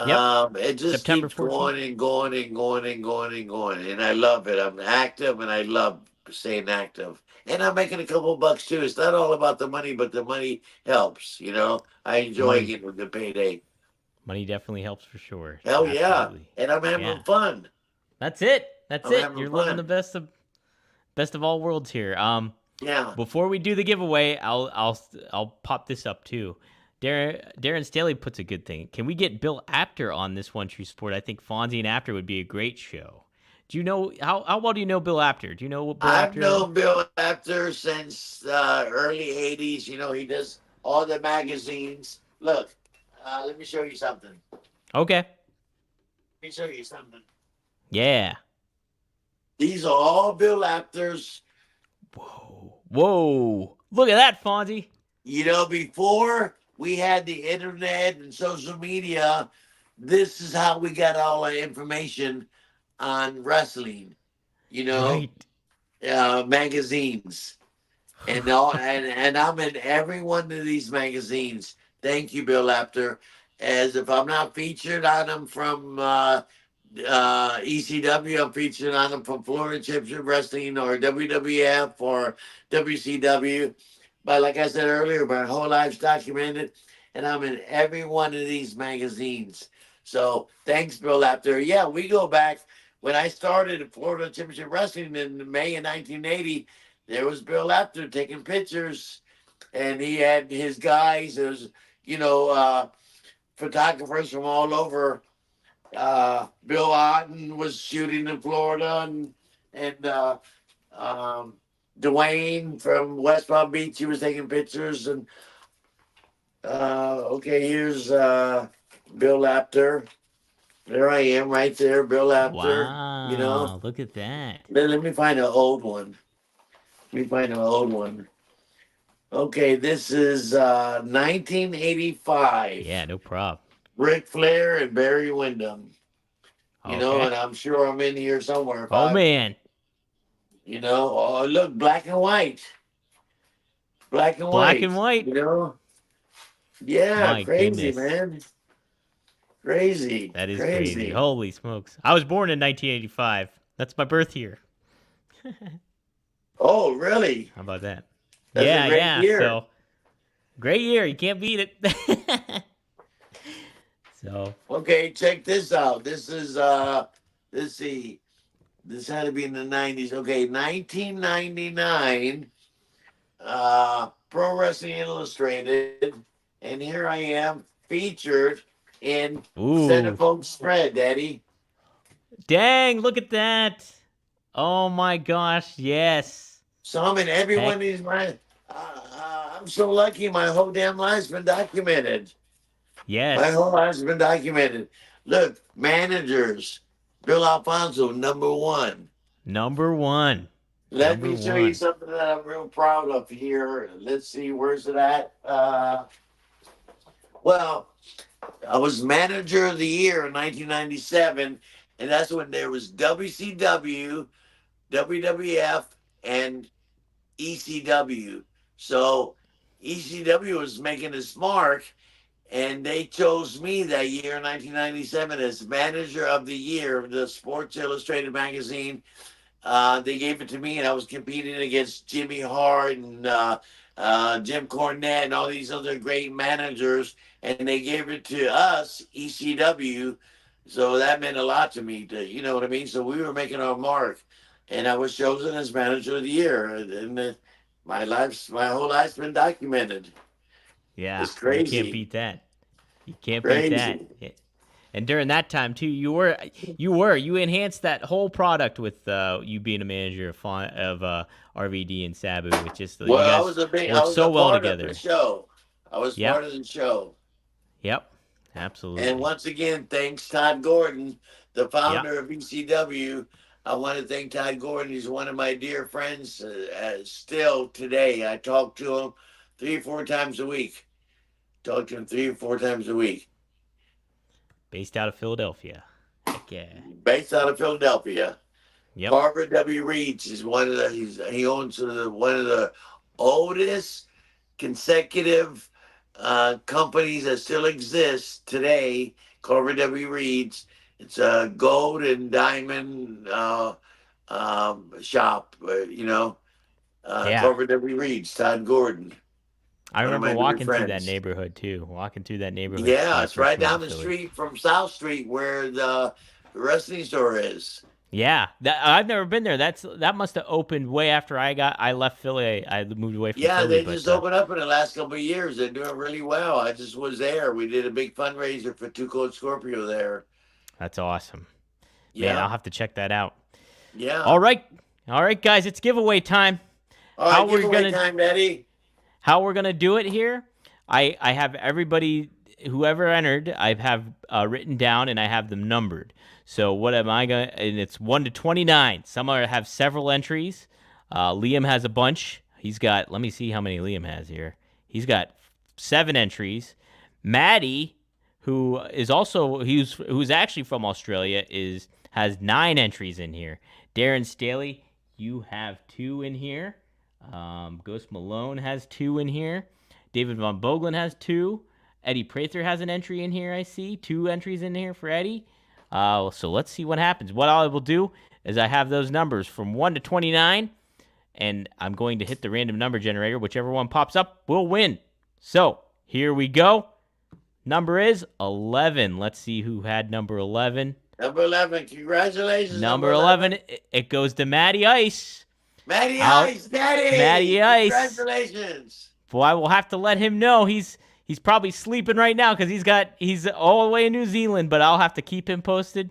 Yep. It just September keeps 14th. going and going and going and going and going, and I love it. I'm active, and I love staying active. And I'm making a couple bucks too. It's not all about the money, but the money helps. I enjoy Money getting the payday. money definitely helps for sure. Hell yeah, Absolutely. and I'm Yeah. having fun. That's it. That's I'm it. having You're living the fun. best of all worlds here. Yeah, Before we do the giveaway, I'll pop this up too. Darren Staley puts a good thing. Can we get Bill Apter on this One True Sport? I think Fonzie and Apter would be a great show. Do you know how well do you know Bill Apter? Do you know what Bill I've Apter? known Bill after since early '80s. He does all the magazines. Look, let me show you something. Let Okay. me show you something. Yeah. These are all Bill Apter's. Whoa. Whoa. Look at that, Fonzie. Before we had the internet and social media, this is how we got all our information on wrestling. You know, Right. magazines and I'm in every one of these magazines. Thank you, Bill Apter. As if I'm not featured on them from ECW, I'm featured on them from Florida Championship Wrestling or WWF or WCW. But like I said earlier, my whole life's documented, and I'm in every one of these magazines. So thanks, Bill Apter. Yeah, we go back when I started at Florida Championship Wrestling in May of 1980. There was Bill Apter taking pictures, and he had his guys. There's you know photographers from all over. Bill Otten was shooting in Florida, and um, Dwayne from West Palm Beach. He was taking pictures, and okay, here's Bill Apter. There I am, right there, Bill Apter. Wow. Look at that. Let me find an old one. Let me find an old one. Okay, this is 1985. Yeah, no problem. Ric Flair and Barry Windham. Okay. And I'm sure I'm in here somewhere. If Oh I, man. oh look, black and white, black and Black and white. white. Yeah, My crazy goodness. man, crazy, That is crazy. crazy. Holy smokes. I was born in 1985. That's my birth year. Oh, really? How about that? That's a Yeah, great yeah. year. So, great year. You can't beat it. So, Okay, check this out. This is let's see. This had to be in the 90s. Okay, 1999. Pro Wrestling Illustrated, and here I am featured in ooh. Centerfold Spread, Daddy. Dang, look at that. Oh my gosh. Yes. So I'm in every one of Heck. these. I'm so lucky. My whole damn life's been documented. My whole Yes. life's been documented. Look, managers, Bill Alfonso, number one. Number one. Let Number me show you one. something that I'm real proud of here. Let's see, where's it at? Well, I was manager of the year in 1997, and that's when there was WCW, WWF, and ECW. So ECW was making its mark, and they chose me that year in 1997 as manager of the year of the Sports Illustrated magazine. They gave it to me, and I was competing against Jimmy Hart and Jim Cornette and all these other great managers, and they gave it to us, ECW. So that meant a lot to me. You know what I mean? So we were making our mark, and I was chosen as manager of the year. And My whole life's been documented. Yeah, It's you can't crazy, beat that. You can't beat that. crazy. And during that time too, you enhanced that whole product with you being a manager of RVD and Sabu. With just you Well, guys I worked was so a well part of the together. show. I was Yep, part of the show. yep, And absolutely. once again, thanks Todd Gordon, the Yep. founder of ECW. I want to thank Todd Gordon. He's one of my dear friends still today. I talk to him 3 or 4 times a week. Talk to him 3 or 4 times a week. Based out of Philadelphia. Heck yeah. Based out of Philadelphia. Yep. Carver W. Reeds is he owns one of the oldest consecutive companies that still exist today. Carver W. Reeds. It's a gold and diamond shop. Yeah. Carver W. Reeds. Todd Gordon, I one of remember my dear walking through that friends. neighborhood too. Walking through that neighborhood when Yeah, I it's first right moved to down the Philly. street from South Street where the wrestling store is. Yeah, I've never been there. That must have opened way after I left Philly. I moved away from Yeah, Philly, they but just opened up in the last couple of years. They're doing really well. I just was there. We did a big fundraiser for Two Cold Scorpio there. that's awesome. Man, I'll Yeah, have to check that out. All yeah. right, all right, guys, it's giveaway time. All How right, we're giveaway gonna time, Eddie. how we're gonna do it here? I have everybody whoever entered I have written down and I have them numbered. So what am I gonna? And it's 1 to 29. Some have several entries. Liam has a bunch. He's got. Let me see how many Liam has here. He's got 7 entries. Maddie, who's actually from Australia, is has 9 entries in here. Darren Staley, you have 2 in here. Ghost Malone has 2 in here. David Von Boglin has 2. Eddie Prather has an entry in here. I see 2 entries in here for Eddie. So let's see what happens. What I will do is I have those numbers from 1 to 29, and I'm going to hit the random number generator. Whichever one pops up will win. So here we go. Number is 11. Let's see who had number 11. Number 11. Congratulations, number Number 11. 11, it goes to Matty Ice. Matty Out, Ice, Daddy. Matty Ice. Congratulations. Boy, I will have to let him know he's probably sleeping right now because he's all the way in New Zealand. But I'll have to keep him posted,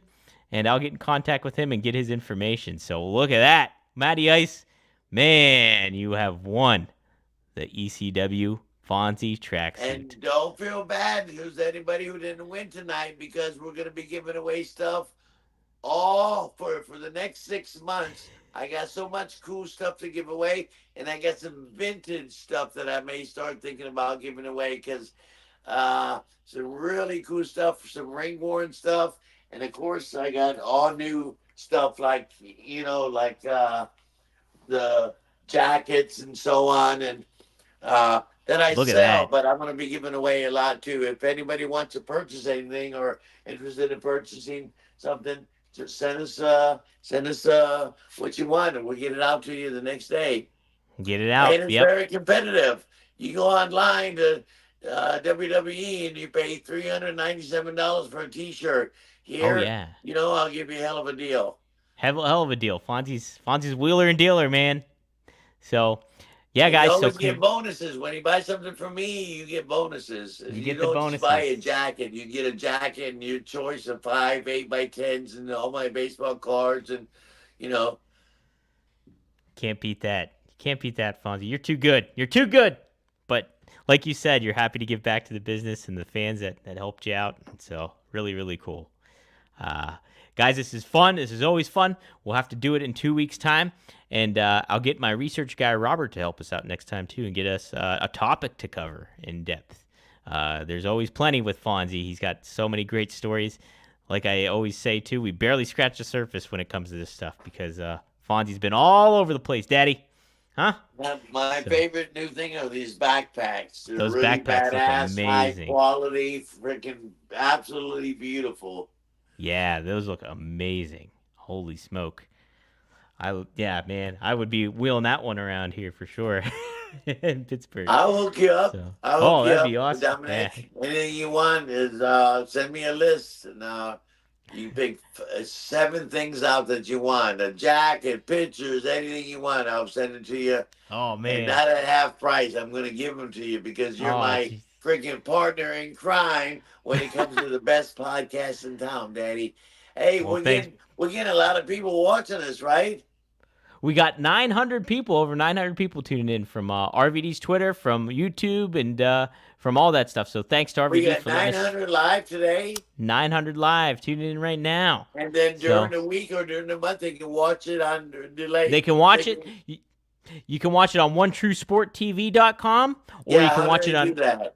and I'll get in contact with him and get his information. So look at that, Matty Ice, man, you have won the ECW Fonzie tracksuit. And don't feel bad. There's anybody who didn't win tonight because we're going to be giving away stuff all for the next 6 months. I got so much cool stuff to give away, and I got some vintage stuff that I may start thinking about giving away because some really cool stuff, some ring worn stuff, and of course I got all new stuff like the jackets and so on, and that I Look at sell. that. But I'm going to be giving away a lot too. If anybody wants to purchase anything or interested in purchasing something, just send us what you want, and we'll get it out to you the next day. Get it And out. it's Yep. very competitive. You go online to WWE and you pay $397 for a T-shirt. Oh Here, yeah. I'll give you a hell of a deal. Hell of a deal. Fonzie's wheeler and dealer, man. So yeah, And you guys. So always get bonuses. When you buy something from me, you get bonuses. you You get the don't just buy bonuses. a jacket. You get a jacket and your choice of 5, 8x10s and all my baseball cards and you know. Can't beat that. You can't beat that, Fonzie. You're too good. You're too good. But like you said, you're happy to give back to the business and the fans that helped you out. So really, really cool. Uh, Guys, this is fun. This is always fun. We'll have to do it in 2 weeks' time. And I'll get my research guy, Robert, to help us out next time, too, and get us a topic to cover in depth. There's always plenty with Fonzie. He's got so many great stories. Like I always say, too, we barely scratch the surface when it comes to this stuff because Fonzie's been all over the place, Daddy. Huh? My So favorite new thing are these backpacks. They're those really backpacks look badass, high amazing. quality, freaking absolutely beautiful. Yeah, those look amazing. Holy smoke. Yeah, man, I would be wheeling that one around here for sure in Pittsburgh. I'll hook you up. So, I'll hook oh, you that'd up, be awesome. Yeah, Dominic. Anything you want is send me a list and You pick 7 things out that you want: a jacket, pictures, anything you want. I'll send it to you, Oh and man. not at half price. I'm going to give them to you because you're Oh my jeez. freaking partner in crime when it comes to the best podcast in town, Daddy. Hey, Well, we're thanks. getting we're getting a lot of people watching us, right? We got 900 people, over 900 people tuning in from RVD's Twitter, from YouTube, and from all that stuff. So thanks to We RVD got for letting us. 900 live today, 900 live tuning in right now. and then during So the week or during the month, they can watch it on delay. they can watch it. You can watch it on OneTrueSportTV.com, or you Yeah, can how do watch it they do on. that?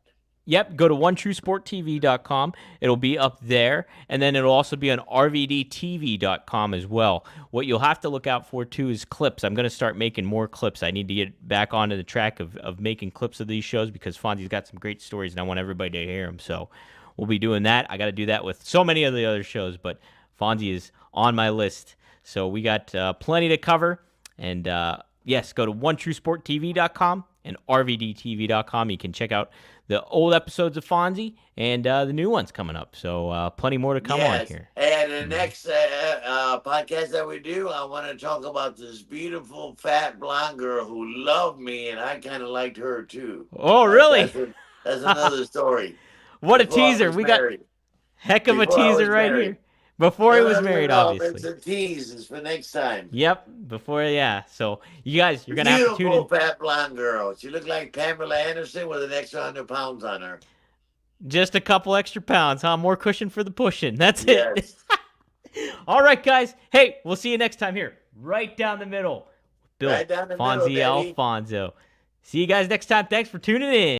Yep, go to OneTrueSportTV.com. It'll be up there, and then it'll also be on RVDTV.com as well. What you'll have to look out for too is clips. I'm going to start making more clips. I need to get back onto the track of making clips of these shows because Fonzie's got some great stories, and I want everybody to hear them. So we'll be doing that. I got to do that with so many of the other shows, but Fonzie is on my list. So we got plenty to cover, and yes, go to OneTrueSportTV.com and RVDTV.com. You can check out the old episodes of Fonzie and the new ones coming up. So plenty more to come on Yes. here. And the next podcast that we do, I want to talk about this beautiful fat blonde girl who loved me, and I kind of liked her too. Oh, But really? that's another story. What a Before I teaser. was We got married. heck of a Before I teaser was right married. here. Before he No, was no, no, married, no. It's obviously. a tease. It's for next time. Yep, before, yeah. So you guys, you're going to have to tune Beautiful in. fat blonde girl. She looked like Pamela Anderson with an extra 100 pounds on her. Just a couple extra pounds, huh? More cushion for the pushing. That's it. Yes. All right, guys. Hey, we'll see you next time here. Right down the middle. Bill Right down the middle, Fonzie Daddy. Alfonso. See you guys next time. Thanks for tuning in.